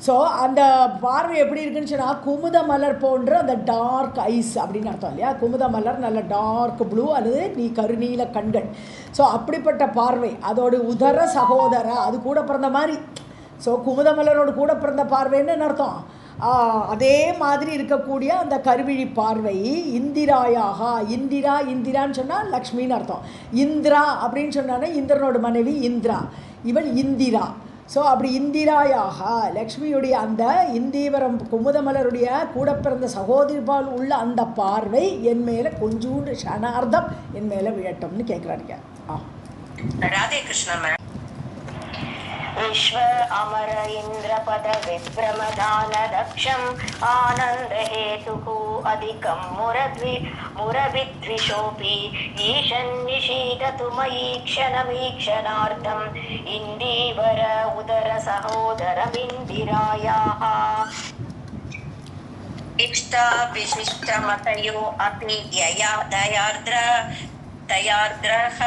ஸோ அந்த பார்வை எப்படி இருக்குன்னு சொன்னால் குமுத மலர் போன்ற அந்த டார்க் ஐஸ் அப்படின்னு அர்த்தம் இல்லையா? குமுத மலர் நல்ல டார்க் ப்ளூ, அல்லது நீ கருநீல கண்கள். ஸோ அப்படிப்பட்ட பார்வை, அதோடு உதர சகோதர, அது கூட பிறந்த மாதிரி. ஸோ குமுத மலரோடு கூட பிறந்த பார்வைன்னு அர்த்தம். அதே மாதிரி இருக்கக்கூடிய அந்த கருவிழி பார்வை. இந்திராயாக, இந்திரான்னு சொன்னால் லக்ஷ்மின்னு அர்த்தம். இந்திரா அப்படின்னு சொன்னானே இந்திரனோட மனைவி இந்திரா, இவள் இந்திரா. ஸோ அப்படி இந்திராயாக லக்ஷ்மியுடைய அந்த இந்தீவரம் குமுதமலருடைய கூட பிறந்த சகோதரிபால் உள்ள அந்த பார்வை என் மேலே கொஞ்சூண்டு க்ஷணார்த்தம் என் மேலே விழட்டும்னு கேட்குறாருங்க. ராதே கிருஷ்ணா. विश्व अमर इंद्रपद विभ्रमदान दक्षम आनंद हेतुः अधिकं मुरविद्विषोऽपि ईशन् निषीदतु मयि क्षणमीक्षणार्थम् इन्दीवर उदर सहोदरमिन्दिरायाः. इष्टा विशिष्टमतयो अपि यया दयार्द्रः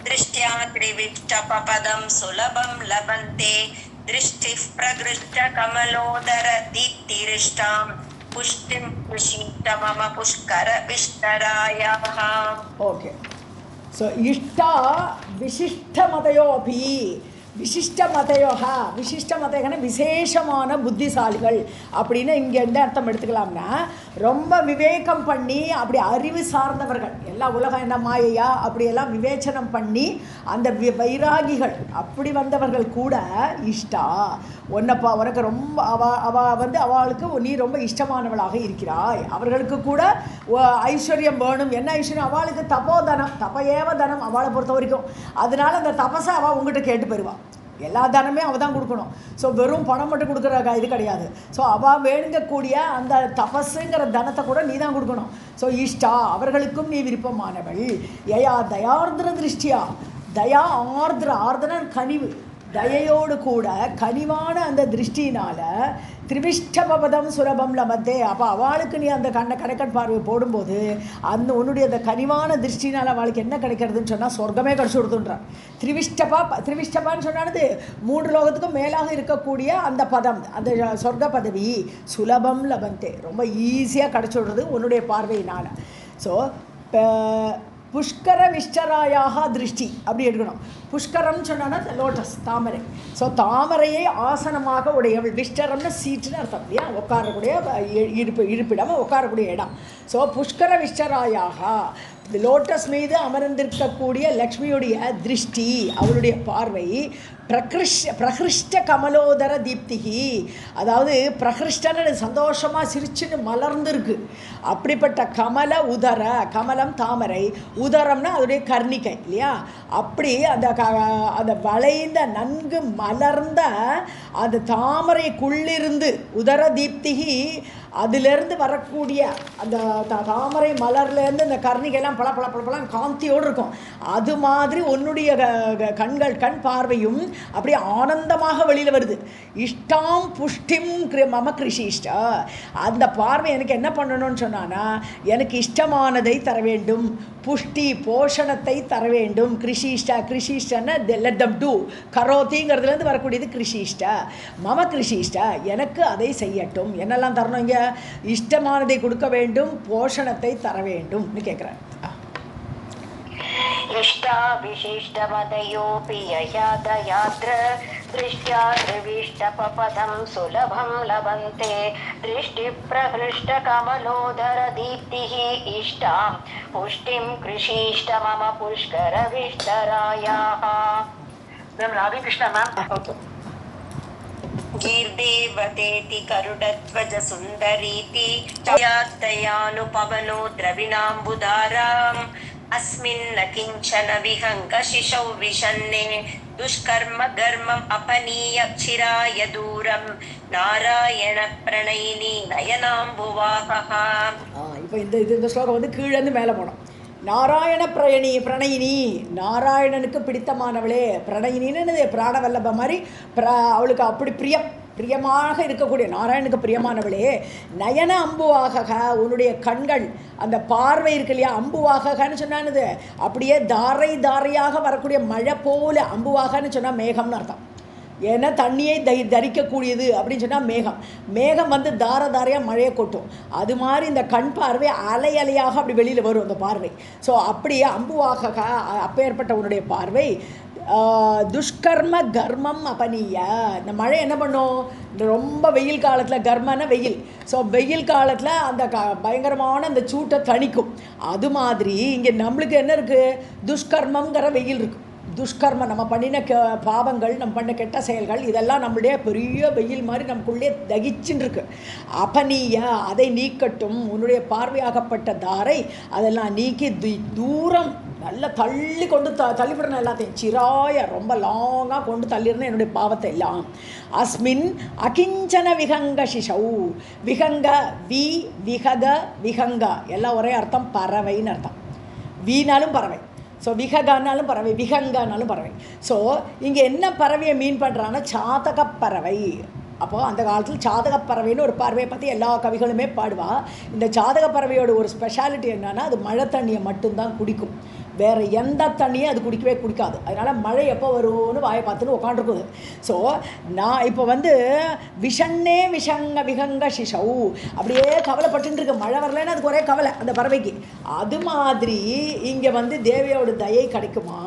दृष्ट्या त्रिविष्टपदं सुलभं लभन्ते दृष्टिः प्रगृष्ट कमलोदर दीप्तिरिष्टां पुष्टिं पुष्ट मम पुष्कर विष्टरायाः. ओके. सो इष्टा विशिष्टमतयोऽपि விசிஷ்ட மதையோகா, விசிஷ்ட மதையோகனா விசேஷமான புத்திசாலிகள் அப்படின்னு இங்கே எந்த அர்த்தம் எடுத்துக்கலாம்னா, ரொம்ப விவேகம் பண்ணி அப்படி அறிவு சார்ந்தவர்கள், எல்லா உலகம் என்ன மாயையா அப்படியெல்லாம் விவேச்சனம் பண்ணி அந்த வைராகிகள் அப்படி வந்தவர்கள் கூட இஷ்டா உன்னப்பா உனக்கு ரொம்ப அவளுக்கு நீ ரொம்ப இஷ்டமானவளாக இருக்கிறாய். அவர்களுக்கு கூட ஐஸ்வர்யம் வேணும். என்ன ஐஸ்வர்யம்? அவளுக்கு தபோதனம், தபையேவ தனம் அவளை பொறுத்த வரைக்கும். அதனால அந்த தபஸை அவள் உங்ககிட்ட கேட்டு பெறுவாள். எல்லா தானமே அவள் தான் கொடுக்கணும். ஸோ வெறும் பணம் மட்டும் கொடுக்குற இது கிடையாது. ஸோ அவள் வேணுங்கக்கூடிய அந்த தபஸுங்கிற தனத்தை கூட நீ தான் கொடுக்கணும். ஸோ இஷ்டா அவர்களுக்கும் நீ விருப்பமானவள். யயா தயார்திர திருஷ்டியா, தயா ஆர்திர, ஆர்தன கனிவு, தயையோடு கூட கனிவான அந்த திருஷ்டினால் திரிவிஷ்டபதம் சுலபம் லபத்தே. அப்போ அவளுக்கு நீ அந்த கடைக்கண் பார்வை போடும்போது அந்த உன்னுடைய அந்த கனிவான திருஷ்டினால் அவளுக்கு என்ன கிடைக்கிறதுன்னு சொன்னால் சொர்க்கமே கிடச்சி கொடுத்துன்றான். திரிவிஷ்டபான்னு சொன்னானது 3 லோகத்துக்கும் மேலாக இருக்கக்கூடிய அந்த பதம், அந்த சொர்க்க பதவி சுலபம் லபந்தே ரொம்ப ஈஸியாக கிடச்சி விடுறது உன்னுடைய பார்வையினால். ஸோ புஷ்கர விஷ்டராயாக திருஷ்டி அப்படி எடுக்கணும். புஷ்கரம்னு சொன்னா லோட்டஸ், தாமரை. ஸோ தாமரையை ஆசனமாக உடையவள். விஷ்டரம்னு சீட்டுன்னு அர்த்தம் இல்லையா, உட்காரக்கூடிய இருப்பிடம், உட்காரக்கூடிய இடம். ஸோ புஷ்கர விஷ்டராயாக லோட்டஸ் மீது அமர்ந்திருக்கக்கூடிய லக்ஷ்மியுடைய திருஷ்டி, அவளுடைய பார்வை பிரகிருஷ்ட கமலோதர தீப்திகி, அதாவது பிரகிருஷ்டன்னு சந்தோஷமாக சிரிச்சுன்னு மலர்ந்துருக்கு. அப்படிப்பட்ட கமல உதர, கமலம் தாமரை, உதரம்னா அதோடைய கர்ணிக்கை இல்லையா, அப்படி அந்த வளைந்த நன்கு மலர்ந்த அந்த தாமரைக்குள்ளிருந்து உதர தீப்திகி, அதிலிருந்து வரக்கூடிய அந்த தாமரை மலர்லேருந்து இந்த கர்ணிகைலாம் பல பல பல காந்தியோடு இருக்கும். அது மாதிரி உன்னுடைய கண் பார்வையும் அப்படியே ஆனந்தமாக வெளியில் வருது. இஷ்டாம் புஷ்டிம் மம கிருஷிஷ்டா, அந்த பார்வை எனக்கு என்ன பண்ணணும்னு சொன்னான்னா, எனக்கு இஷ்டமானதை தர வேண்டும், புஷ்டி போஷணத்தை தர வேண்டும். கிருஷிஷ்டா, கிருஷிஷ்டன்னு லெட் தம் டூ, கரோத்திங்கிறதுலேருந்து வரக்கூடியது கிருஷிஷ்டா. மம கிருஷிஷ்டா, எனக்கு அதை செய்யட்டும். என்னெல்லாம் தரணும்? இங்கே இஷ்டமானதை கொடுக்க வேண்டும், போஷணத்தை தர வேண்டும்னு கேட்குறேன். இஷ்டா விசிஷ்டமதயோபி யயாத்ர திருஷ்ட்யா திரிவிஷ்டபதம் சுலபம் லபந்தே திருஷ்டி பிரஹ்ருஷ்ட கமலோதர தீப்திஹி இஷ்டாம் புஷ்டிம் கிருஷிஷ்ட மம புஷ்கர விஷ்டராயாஹ. Ma'am Radhe Krishna ma'am. Okay. गीर्देवतेति करुडध्वज सुन्दरीति तयानुपवनो द्रविणाम्बुधाराम् अस्मिन्न किञ्चन विहङ्गशिशौ विशन्ने दुष्कर्म गर्मम् अपनीय चिराय दूरम् नारायण प्रणयिनी नयनाम्बुवाहः. இப்போ இந்த ஸ்லோகம் வந்து கீழேருந்து மேலே போனோம். நாராயண பிரணயினி, நாராயணனுக்கு பிடித்தமானவளே. பிரணயினின்னு பிராணவல்லப மாதிரி அவளுக்கு அப்படி பிரியமாக இருக்கக்கூடிய நாராயணனுக்கு பிரியமானவளே. நயன அம்புவாக, உன்னுடைய கண்கள் அந்த பார்வை இருக்கு இல்லையா, அம்புவாகன்னு சொன்னானது அப்படியே தாரை தாரையாக வரக்கூடிய மழை போல. அம்புவாகன்னு சொன்னால் மேகம்னு அர்த்தம். ஏன்னா தண்ணியை தரிக்கக்கூடியது அப்படின்னு சொன்னால் மேகம். மேகம் வந்து தார தாரையாக மழையை கொட்டும். அது மாதிரி இந்த கண் பார்வை அலை அலையாக அப்படி வெளியில் வரும் அந்த பார்வை. ஸோ அப்படியே அம்புவாக அப்பேற்பட்ட உன்னுடைய பார்வை துஷ்கர்ம கர்மம் அபனிய. இந்த மழை என்ன பண்ணும்? ரொம்ப வெயில் காலத்தில், கர்மன வெயில், ஸோ வெயில் காலத்தில் அந்த பயங்கரமான அந்த சூட்டை தணிக்கும். அது மாதிரி இங்கே நம்மளுக்கு என்ன இருக்குது? துஷ்கர்மங்கிற வெயில் இருக்குது. துஷ்கர்மம், நம்ம பண்ணின பாவங்கள், நம்ம பண்ண கெட்ட செயல்கள், இதெல்லாம் நம்மளுடைய பெரிய வெயில் மாதிரி நமக்குள்ளே தகிச்சுன்னு இருக்கு. அபனீய, அதை நீக்கட்டும் உன்னுடைய பார்வையாகப்பட்ட தாரை. அதெல்லாம் நீக்கி தூரம் நல்லா தள்ளி கொண்டு தள்ளிவிடணும் எல்லாத்தையும். சிராய ரொம்ப லாங்காக கொண்டு தள்ளிடணும் என்னுடைய பாவத்தை எல்லாம். அஸ்மின் அகிஞ்சன விஹங்க சிஷௌ. விஹங்க, வி விஹக விஹங்க எல்லாம் ஒரே அர்த்தம், பறவைன்னு அர்த்தம். வீனாலும் பறவை, ஸோ விஹகானாலும் பறவை, விஹங்கானாலும் பறவை. ஸோ இங்கே என்ன பறவையை மீன் பண்ணுறான்னா சாதக பறவை. அப்போது அந்த காலத்தில் சாதக பறவைன்னு ஒரு பறவையை பற்றி எல்லா கவிகளுமே பாடுவா. இந்த சாதக பறவையோட ஒரு ஸ்பெஷாலிட்டி என்னன்னா, அது மழை தண்ணியை மட்டும்தான் குடிக்கும். வேறு எந்த தண்ணியும் அது குடிக்கவே குடிக்காது. அதனால் மழை எப்போ வரும்னு வாயை பார்த்துன்னு உட்காந்துருக்குது. ஸோ நான் இப்போ வந்து விஷன்னே விகங்க சிஷௌ அப்படியே கவலைப்பட்டு இருக்கு. மழை வரலன்னு அதுக்கு ஒரே கவலை அந்த பறவைக்கு. அது மாதிரி இங்கே வந்து தேவியோட தயை கிடைக்குமா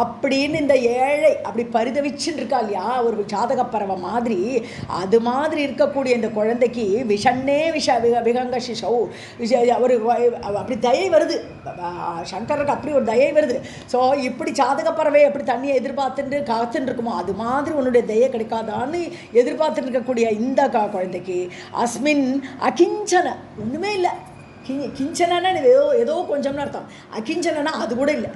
அப்படின்னு இந்த ஏழை அப்படி பரிதவிச்சுன்னு இருக்கா இல்லையா, ஒரு ஜாதக பறவை மாதிரி. அது மாதிரி இருக்கக்கூடிய இந்த குழந்தைக்கு விஷன்னே விகங்க சிஷௌ ஒரு அப்படி தயை வருது. சங்கருக்கு அப்படி ஒரு தயை வருது. ஸோ இப்படி ஜாதக பறவை எப்படி தண்ணியை எதிர்பார்த்துட்டு காத்துட்டு இருக்குமோ அது மாதிரி உன்னுடைய தயை கிடைக்காதான்னு எதிர்பார்த்துட்டு இருக்கக்கூடிய இந்த குழந்தைக்கு அஸ்மின் அகிஞ்சன ஒன்றுமே இல்லை. கிஞ்சனா ஏதோ கொஞ்சம்னு அர்த்தம். அகிஞ்சனா அது கூட இல்லை,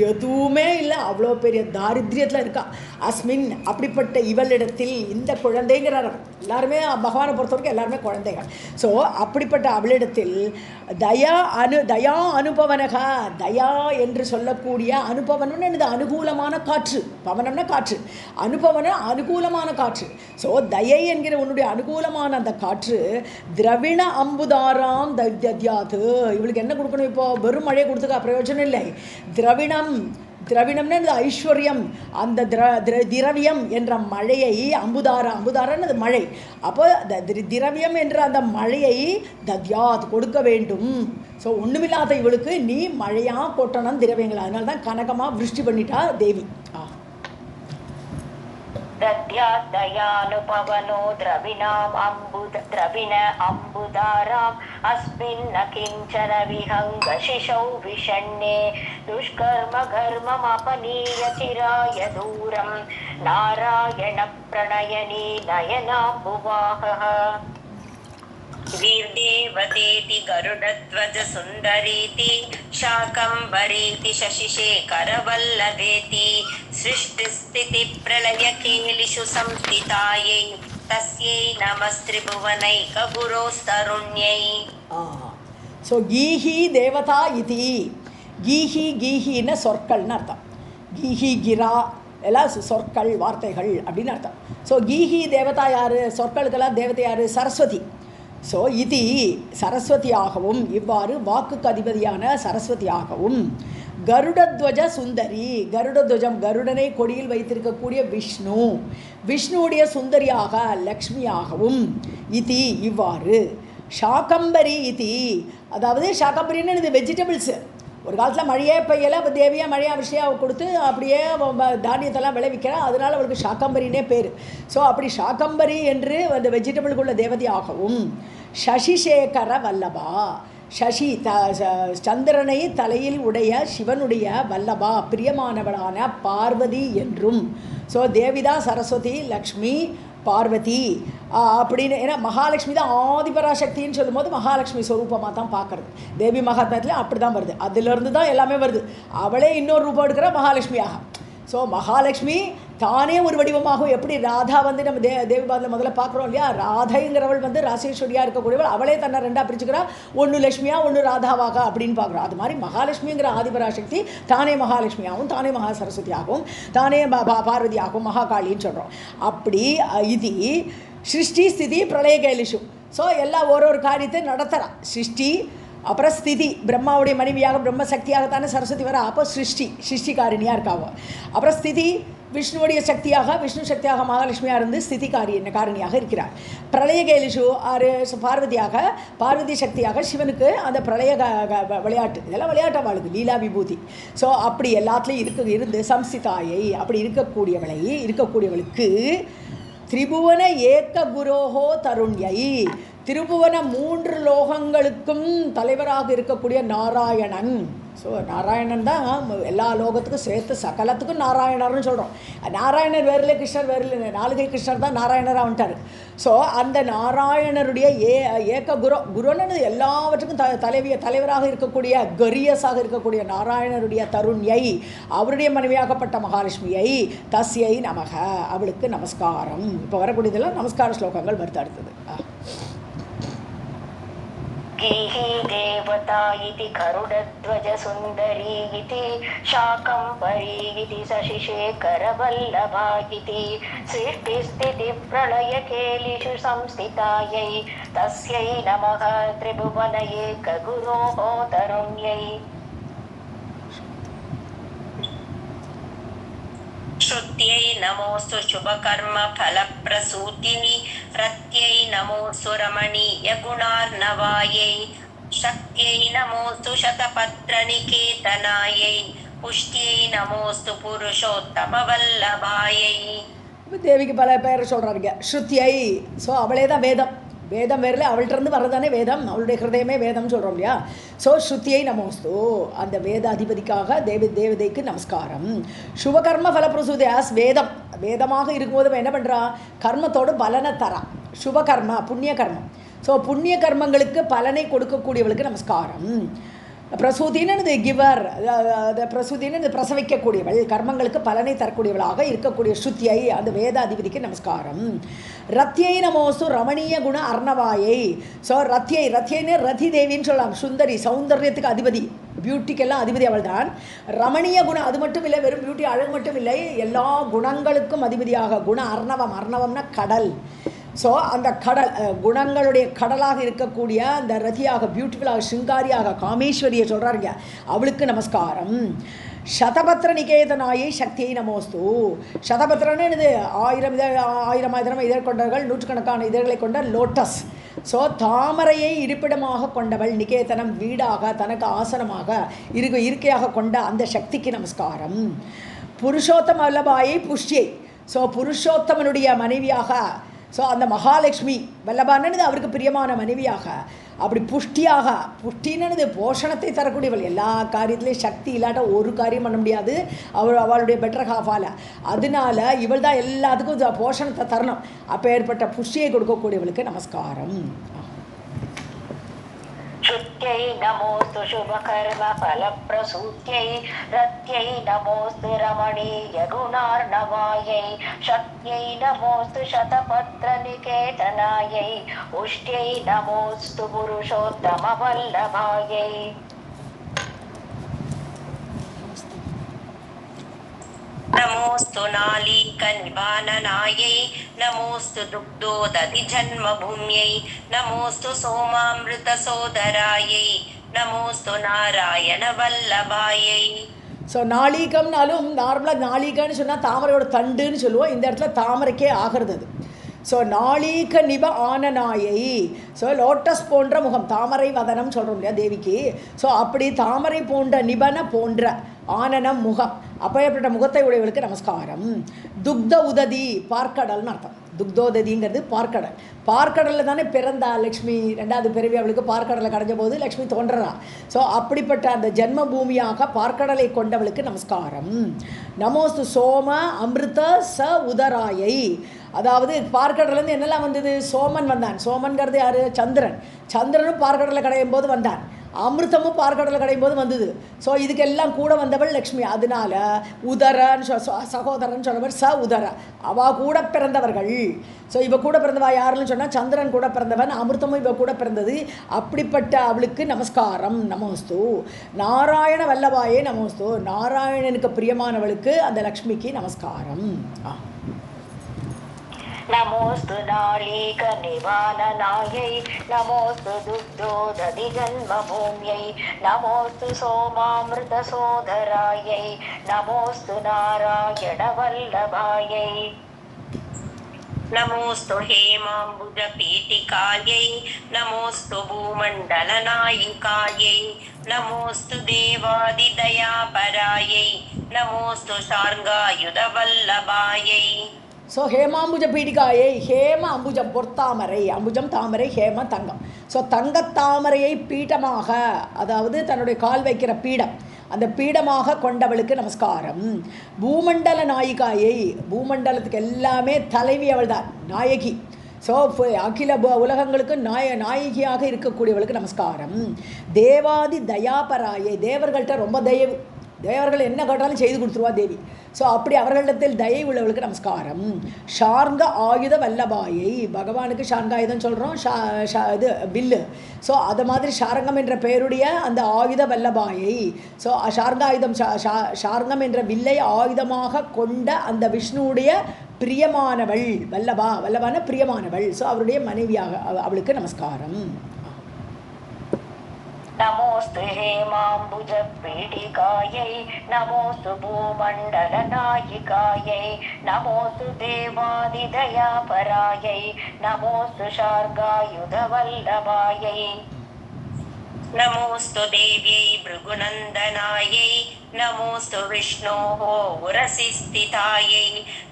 எதுவுமே இல்லை. அவ்வளோ பெரிய தாரித்ரியத்தில் இருக்கா அஸ்மின். அப்படிப்பட்ட இவளிடத்தில் இந்த குழந்தைங்கிறார். எல்லாருமே பகவானை பொறுத்தவரைக்கும் எல்லாருமே குழந்தைகள். ஸோ அப்படிப்பட்ட அவளிடத்தில் தயா அனுபவனக, தயா என்று சொல்லக்கூடிய அனுபவனம் என்னது, அனுகூலமான காற்று. பவனம்னா காற்று, அனுபவன அனுகூலமான காற்று. ஸோ தயை என்கிற உன்னுடைய அனுகூலமான அந்த காற்று திரவிண அம்புதாராம் தத்யாது. இவளுக்கு என்ன கொடுக்கணும்? இப்போ வெறும் மழையை கொடுத்துக்க பிரயோஜனம் இல்லை. திரவிணம்னா இந்த ஐஸ்வர்யம், அந்த திரவியம் என்ற மழையை அம்புதாரன்னு அது மழை. அப்போ திரவியம் என்ற அந்த மழையை தத்யாத் கொடுக்க வேண்டும். ஸோ ஒன்றுமில்லாத இவளுக்கு நீ மழையாக கொட்டணும் திரவியங்கள். அதனால தான் கனகமாக விருஷ்டி பண்ணிட்டா தேவி. दद्यादयानुपवनो द्रविण अम्बुदाराम् अस्मिन् न किञ्चन विहङ्गशिशौ विषण्णे दुष्कर्म घर्ममपनीय चिराय दूरं नारायण प्रणयनी नयनाम्बुवाहः वीर्देवतेति गरुडध्वज सुन्दरीति शाकम्भरीति शशिशेखरवल्लभेति सृष्टिस्थितिप्रलयकेलिषु संस्थितायै तस्यै नमस्त्रिभुवनैकगुरोस्तरुण्यै. ஸோ கீஹி தேவதா இதி. கீஹின்னு சொற்கள்னு அர்த்தம். கீஹி கிரா எல்லாம் சொற்கள் வார்த்தைகள் அப்படின்னு அர்த்தம். ஸோ கீஹி தேவதா யார்? சொற்களுக்கெல்லாம் தேவதை யார்? சரஸ்வதி. ஸோ இது சரஸ்வதியாகவும், இவ்வாறு வாக்குக்கு அதிபதியான சரஸ்வதியாகவும், கருடத்வஜ சுந்தரி, கருடத்வஜம் கருடனை கொடியில் வைத்திருக்கக்கூடிய விஷ்ணுவுடைய சுந்தரியாக லக்ஷ்மியாகவும், இது இவ்வாறு, ஷாகம்பரி இது, அதாவது ஷாகம்பரின்னு இது வெஜிடபிள்ஸு. ஒரு காலத்தில் மழையே பெய்யலை, அப்போ தேவியாக மழையாக விஷயம் கொடுத்து அப்படியே தானியத்தெல்லாம் விளைவிக்கிறா. அதனால் அவளுக்கு ஷாக்கம்பரினே பேர். ஸோ அப்படி ஷாக்கம்பரி என்று அந்த வெஜிடபிள்குள்ள தேவதையாகவும், சசிசேகர வல்லபா, சசி சந்திரனை தலையில் உடைய சிவனுடைய வல்லபா பிரியமானவளான பார்வதி என்றும். ஸோ தேவிதான் சரஸ்வதி, லக்ஷ்மி, பார்வதி அப்படின்னு. ஏன்னா மகாலட்சுமி தான் ஆதிபராசக்தின்னு சொல்லும்போது மகாலட்சுமி ஸ்வரூபமாக தான் பார்க்குறது. தேவி மகாத்மியத்தில் அப்படி தான் வருது. அதிலிருந்து தான் எல்லாமே வருது. அவளே இன்னொரு ரூபம் எடுக்கிற மகாலட்சுமியாக. ஸோ மகாலட்சுமி தானே ஒரு வடிவமாகும். எப்படி ராதா வந்து நம்ம தேவி பாதில் முதல்ல பார்க்குறோம் இல்லையா, ராதைங்கிறவள் வந்து ராசேஸ்வரியாக இருக்கக்கூடியவள். அவளே தன்னை ரெண்டாக பிரிச்சுக்கிறா, ஒன்று லட்சுமியாக ஒன்று ராதாவாக அப்படின்னு பார்க்குறோம். அது மாதிரி மகாலட்சுமிங்கிற ஆதிபராசக்தி தானே மகாலட்சுமியாகவும், தானே மகா சரஸ்வதியாகவும், தானே பார்வதியாகவும், மகாகாளின்னு சொல்கிறோம். அப்படி இது சிருஷ்டி ஸ்திதி பிரளய கேலிஷு. ஸோ எல்லாம் ஒரு காரியத்தை நடத்துகிறா. சிருஷ்டி, அப்புறம் ஸ்திதி, பிரம்மாவுடைய மனைவியாக பிரம்மசக்தியாகத்தானே சரஸ்வதி வர. அப்போ சிருஷ்டிகாரிணியாக இருக்காவோ. அப்புறம் ஸ்திதி விஷ்ணுவுடைய சக்தியாக, விஷ்ணு சக்தியாக மகாலட்சுமியாக இருந்து ஸ்திதி காரணியாக இருக்கிறார். பிரளய கேலிஷு பார்வதியாக, பார்வதி சக்தியாக சிவனுக்கு அந்த பிரளய விளையாட்டு, இதெல்லாம் விளையாட்டு அவளுக்கு லீலா விபூதி. ஸோ அப்படி எல்லாத்துலேயும் இருந்து சம்ஸ்திதாயை அப்படி இருக்கக்கூடியவளுக்கு திரிபுவன ஏக்க குரோஹோ தருண்யை, திருபுவன 3 லோகங்களுக்கும் தலைவராக இருக்கக்கூடிய நாராயணன். ஸோ நாராயணன் தான் எல்லா லோகத்துக்கும் சேர்த்து சகலத்துக்கும் நாராயணர்னு சொல்கிறோம். நாராயணர் வேறில்லை, கிருஷ்ணர் வேறில்லை, 4 கிருஷ்ணர் தான் நாராயணராக வந்துட்டார். ஸோ அந்த நாராயணருடைய ஏக்க குருன்னு எல்லாவற்றுக்கும் தலைவராக இருக்கக்கூடிய கரியஸாக இருக்கக்கூடிய நாராயணருடைய தருண்யை, அவருடைய மனைவியாகப்பட்ட மகாலட்சுமியை, தஸ்யை நமக, அவளுக்கு நமஸ்காரம். இப்போ வரக்கூடியதெல்லாம் நமஸ்கார ஸ்லோகங்கள் வருது. அடுத்தது गीहि देवता इति गरुडध्वज सुन्दरी इति शाकम्भरी इति शशिशेखरवल्लभा इति सृष्टिस्थितिप्रलयकेलिषु संस्थितायै तस्यै नमः त्रिभुवन एकगुरोः तरुण्यै. श्रुत्यै नमोऽस्तु शुभकर्मफलप्रसूतिनि रत्यै नमोऽस्तु रमणीयगुणार्णवायै शक्त्यै नमोऽस्तु शतपत्रनिकेतनायै पुष्ट्यै नमोऽस्तु पुरुषोत्तमवल्लभायै. தேவிக்கு பல பேர் சொல்கிறாருங்க. ஸ்ருத்தியை, ஸோ அவளே தான் வேதம். வேதம் வேறில் அவள்கிட்டருந்து வர்றதானே வேதம், அவளுடைய ஹிருதயமே வேதம் சொல்கிறோம் இல்லையா. ஸோ ஸ்ருத்தியை நமோஸ்து, அந்த வேத அதிபதிக்காக தேவதைக்கு நமஸ்காரம். சுபகர்ம ஃபலப்பிரசூதி ஆஸ் வேதம், வேதமாக இருக்கும்போது என்ன பண்ணுறா, கர்மத்தோடு பலனை தரா. சுபகர்ம புண்ணிய கர்மம். ஸோ புண்ணிய கர்மங்களுக்கு பலனை கொடுக்கக்கூடியவளுக்கு நமஸ்காரம். பிரசூதின்னு கிவர், பிரசூதின்னு பிரசவிக்கக்கூடியவள், கர்மங்களுக்கு பலனை தரக்கூடியவளாக இருக்கக்கூடிய ஸ்ருத்தியை, அந்த வேத அதிபதிக்கு நமஸ்காரம். ரத்தியை நமோஸ்து ரமணீய குண அர்ணவாயை. ஸோ ரத்தியைன்னு ரதி தேவின்னு சொல்லலாம். சுந்தரி, சௌந்தர்யத்துக்கு அதிபதி, பியூட்டிக்கெல்லாம் அதிபதி அவள் தான். ரமணீய குணம், அது மட்டும் இல்லை, வெறும் பியூட்டி அழகு மட்டும் இல்லை, எல்லா குணங்களுக்கும் அதிபதியாக. குண அர்ணவம், அர்ணவம்னா கடல். ஸோ அந்த கடல், குணங்களுடைய கடலாக இருக்கக்கூடிய அந்த ரதியாக, பியூட்டிஃபுல்லாக, சிங்காரியாக, காமேஸ்வரியை சொல்கிறாருங்க, அவளுக்கு நமஸ்காரம். சதபத்திர நிகேதனாயை சக்தியை நமோஸ்து. சதபத்திரன்னு இது 1000 இதழ் கொண்டவர்கள், நூற்றுக்கணக்கான இதழ்களை கொண்ட லோட்டஸ். ஸோ தாமரையை இருப்பிடமாக கொண்டவள், நிகேதனம் வீடாக, தனக்கு ஆசனமாக இருக்கையாக கொண்ட அந்த சக்திக்கு நமஸ்காரம். புருஷோத்தம வல்லபாயை புஷ்டியை. ஸோ புருஷோத்தமனுடைய மனைவியாக, ஸோ அந்த மகாலட்சுமி வல்லபானது அவருக்கு பிரியமான மனைவியாக, அப்படி புஷ்டியாக, புஷ்டின்னு போஷணத்தை தரக்கூடியவள். எல்லா காரியத்துலேயும் சக்தி இல்லாட்ட ஒரு காரியம் பண்ண முடியாது அவளுடைய பெட்டர் ஹாஃபால். அதனால இவள் தான் எல்லாத்துக்கும் போஷணத்தை தரணும். அப்போ ஏற்பட்ட புஷ்டியை கொடுக்கக்கூடியவளுக்கு நமஸ்காரம். श्रुत्यै नमोऽस्तु शुभकर्मफलप्रसूत्यै रत्यै नमोऽस्तु रमणीयगुणार्णवायै शक्त्यै नमोऽस्तु शतपत्रनिकेतनायै पुष्ट्यै नमोऽस्तु पुरुषोत्तमवल्लभायै. नमोऽस्तु नालीकनिबाननायै नमोऽस्तु दुग्धोदधिजन्मभूम्यै नमोऽस्तु सोमामृतसोदरायै नमोऽस्तु नारायणवल्लभायै. ஸோ நாளிகம்னாலும் நார்மலாக நாளிகன்னு சொன்னால் தாமரையோட தண்டுன்னு சொல்லுவோம். இந்த இடத்துல தாமரைக்கே ஆகிறது அது. ஸோ நாளீக நிப ஆனநாயை. ஸோ லோட்டஸ் போன்ற முகம், தாமரை வதனம் சொல்கிறோம் இல்லையா தேவிக்கு. ஸோ அப்படி தாமரை போன்ற, நிபன போன்ற, ஆனனம் முகம், அப்பேற்பட்ட முகத்தை உடையவளுக்கு நமஸ்காரம். துக்த உததி, பார்க்கடல்னு அர்த்தம். துக்தோததிங்கிறது பார்க்கடல். பார்க்கடலில் தானே பிறந்தா லக்ஷ்மி. 2வது பிறவி அவளுக்கு பார்க்கடலை கடைஞ்ச போது லக்ஷ்மி தோன்றா. ஸோ அப்படிப்பட்ட அந்த ஜென்ம பூமியாக பார்க்கடலை கொண்டவளுக்கு நமஸ்காரம். நமோஸ்து சோம அமிர்த ச உதராயை. அதாவது பார்க்கடலேருந்து என்னெல்லாம் வந்தது, சோமன் வந்தான். சோமன்கிறது யார், சந்திரன். சந்திரனும் பார்க்கடலை கடையும் போது வந்தான். அமிர்தமும் பார்க்கடலை கடையும் போது வந்தது. ஸோ இதுக்கெல்லாம் கூட வந்தவள் லக்ஷ்மி. அதனால உதரன்னு சகோதரன் சொன்னவர் ச உதர, அவள் கூட பிறந்தவர்கள். ஸோ இவ கூட பிறந்தவா யாருன்னு சொன்னால் சந்திரன் கூட பிறந்தவன், அமிர்தமும் இவ கூட பிறந்தது. அப்படிப்பட்ட அவளுக்கு நமஸ்காரம். நமோஸ்து நாராயண வல்லபாயே நமோஸ்து. நாராயணனுக்கு பிரியமானவளுக்கு அந்த லக்ஷ்மிக்கு நமஸ்காரம். नमोऽस्तु नालीकनिवाननायै नमोऽस्तु दुग्धोदधिजन्मभूम्यै नमोऽस्तु सोमामृतसोदरायै नमोऽस्तु नारायणवल्लभायै. नमोऽस्तु हेमाम्बुजपीठिकायै नमोऽस्तु भूमण्डलनायिकायै नमोऽस्तु देवादिदयापरायै नमोऽस्तु शार्ङ्गायुधवल्लभायै. ஸோ ஹேமாம்புஜ பீடிகாயை, ஹேம அம்புஜம் பொற்தாமரை, அம்புஜம் தாமரை, ஹேம தங்கம். ஸோ தங்கத்தாமரையை பீடமாக, அதாவது தன்னுடைய கால் வைக்கிற பீடம், அந்த பீடமாக கொண்டவளுக்கு நமஸ்காரம். பூமண்டல நாயிகாயை, பூமண்டலத்துக்கு எல்லாமே தலைவி அவள் தான், நாயகி. ஸோ அகில உலகங்களுக்கு நாயகியாக இருக்கக்கூடியவளுக்கு நமஸ்காரம். தேவாதி தயாபராயை, தேவர்கள்ட்ட ரொம்ப தயவு, தேவர்கள் என்ன கேட்டாலும் செய்து கொடுத்துருவா தேவி. ஸோ அப்படி அவர்களிடத்தில் தயை உள்ளவளுக்கு நமஸ்காரம். ஷார்ங்க ஆயுத வல்லபாயை, பகவானுக்கு ஷார்ங்காயுதம் சொல்கிறோம், இது வில்லு. ஸோ அது மாதிரி ஷாரங்கம் என்ற பெயருடைய அந்த ஆயுத வல்லபாயை. ஸோ ஷார்ங்காயுதம், ஷார்ங்கம் என்ற வில்லை ஆயுதமாக கொண்ட அந்த விஷ்ணுவுடைய பிரியமானவள், வல்லபா, வல்லபான பிரியமானவள். ஸோ அவருடைய மனைவியாக அவளுக்கு நமஸ்காரம். நமோஸ்து ஹேமாம்புஜபீடிகாயை நமோஸ்து பூமண்டலநாயிகாயை நமோஸ்து தேவாதிதயாபராயை நமோஸ்து ஷார்காயுதவல்லபாயை नमोऽस्तु देव्यै भृगुनन्दनायै नमोऽस्तु विष्णोः उरसि स्थितायै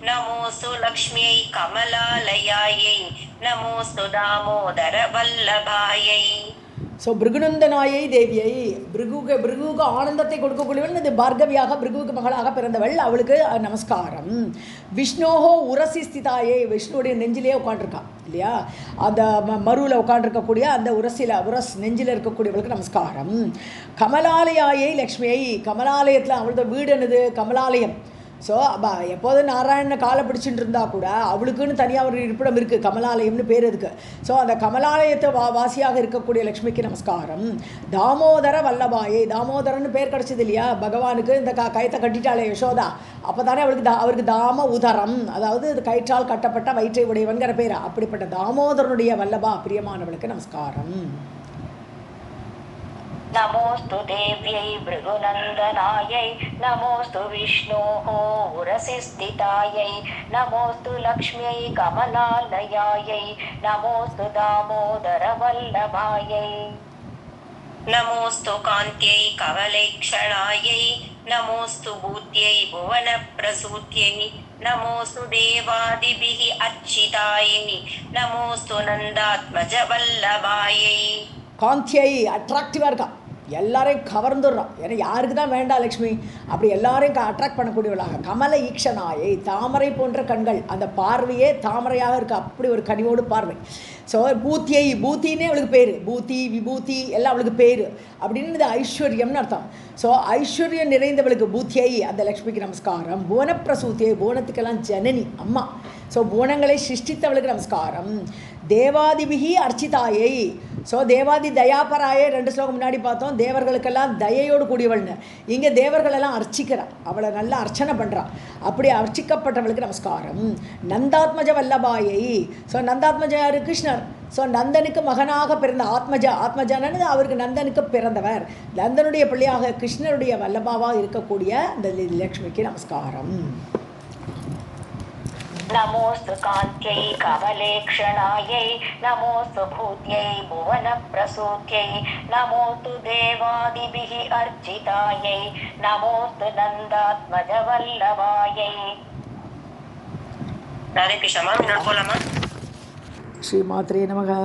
नमोऽस्तु लक्ष्म्यै कमलालयायै नमोऽस्तु दामोदरवल्लभायै ஸோ பிருகுநந்தனாயை தேவியை பிருகுவுக்கு ஆனந்தத்தை கொடுக்கக்கூடியவள் இது பார்கவியாக பிருகுவுக்கு மகளாக பிறந்தவள், அவளுக்கு நமஸ்காரம். விஷ்ணோஹோ உரசி ஸ்திதாயை, விஷ்ணுடைய நெஞ்சிலே உட்காண்டிருக்கா இல்லையா, அந்த மருவில் உட்காண்டிருக்கக்கூடிய அந்த உரஸ் நெஞ்சில் இருக்கக்கூடியவளுக்கு நமஸ்காரம். கமலாலயாயை லக்ஷ்மியை, கமலாலயத்தில் அவளோட வீடு என்னது கமலாலயம். ஸோ எப்போதும் நாராயணனை காலை பிடிச்சிட்டு இருந்தால் கூட அவளுக்குன்னு தனியாக ஒரு இருப்பிடம் இருக்குது, கமலாலயம்னு பேர் இருக்குது. ஸோ அந்த கமலாலயத்தை வாசியாக இருக்கக்கூடிய லக்ஷ்மிக்கு நமஸ்காரம். தாமோதர வல்லபாயை, தாமோதரன்னு பேர் கிடச்சிது இல்லையா பகவானுக்கு, இந்த கயத்தை கட்டிட்டாளே யசோதா, அப்போ தானே அவருக்கு தாம உதரம், அதாவது கயிற்றால் கட்டப்பட்ட வயிற்றை உடையவன்கிற பேர். அப்படிப்பட்ட தாமோதரனுடைய வல்லபா பிரியமானவளுக்கு நமஸ்காரம். நமோஸ்து தேவ்யை பிருகுநந்தனாயை நமோஸ்து விஷ்ணோः உரசி ஸ்திதாயை நமோஸ்து லக்ஷ்மியை கமலாலயாயை நமோஸ்து தாமோதரவல்லபாயை नमोऽस्तु कान्त्यै कवलेक्षणायै नमोऽस्तु भूत्यै भुवनप्रसूत्यै नमोऽस्तु देवादिभिः अर्चितायै नमोऽस्तु नन्दात्मजवल्लभायै காந்தியை அட்ராக்டிவாக இருக்கா, எல்லாரையும் கவர்ந்துடுறான். ஏன்னா யாருக்கு தான் வேண்டாம் லக்ஷ்மி, அப்படி எல்லாரையும் அட்ராக்ட் பண்ணக்கூடியவளாக. கமல ஈக்ஷனாயை, தாமரை போன்ற கண்கள், அந்த பார்வையே தாமரையாக இருக்கா, அப்படி ஒரு கனிவோடு பார்வை. ஸோ பூத்தியை, பூத்தின்னே அவளுக்கு பேர், பூத்தி விபூதி எல்லாம் அவளுக்கு பேர் அப்படின்னு இது ஐஸ்வர்யம்னு அர்த்தம். ஸோ ஐஸ்வர்யம் நிறைந்தவளுக்கு பூத்தியை அந்த லக்ஷ்மிக்கு நமஸ்காரம். புவனப்பிரசூத்தியை, புவனத்துக்கெல்லாம் ஜனனி அம்மா, ஸோ புவனங்களை சிருஷ்டித்தவளுக்கு நமஸ்காரம். தேவாதிபிகி அர்ச்சிதாயை, ஸோ தேவாதி தயாபராயை 2 ஸ்லோகம் முன்னாடி பார்த்தோம், தேவர்களுக்கெல்லாம் தயையோடு கூடியவள்னு. இங்கே தேவர்களெல்லாம் அர்ச்சிக்கிறா, அவளை நல்லா அர்ச்சனை பண்ணுறா, அப்படி அர்ச்சிக்கப்பட்டவளுக்கு நமஸ்காரம். நந்தாத்மஜ வல்லபாயை, ஸோ நந்தாத்மஜா கிருஷ்ணர், ஸோ நந்தனுக்கு மகனாக பிறந்த ஆத்மஜானது அவருக்கு நந்தனுக்கு பிறந்தவர், நந்தனுடைய பிள்ளையாக கிருஷ்ணருடைய வல்லபாவாக இருக்கக்கூடிய இந்த லக்ஷ்மிக்கு நமஸ்காரம். நமோஸ்து காந்தியை கமலேக்ஷணாயை நமோஸ்து பூத்யை புவனப்பிரசூத்யை நமோஸ்து தேவாதிபிஹி அர்ச்சிதாயை நமோஸ்து நந்தாத்மஜவல்லபாயை. ராதே கிருஷ்ணா, இன்னொரு போலாமா? ஸ்ரீ மாத்ரே நமக.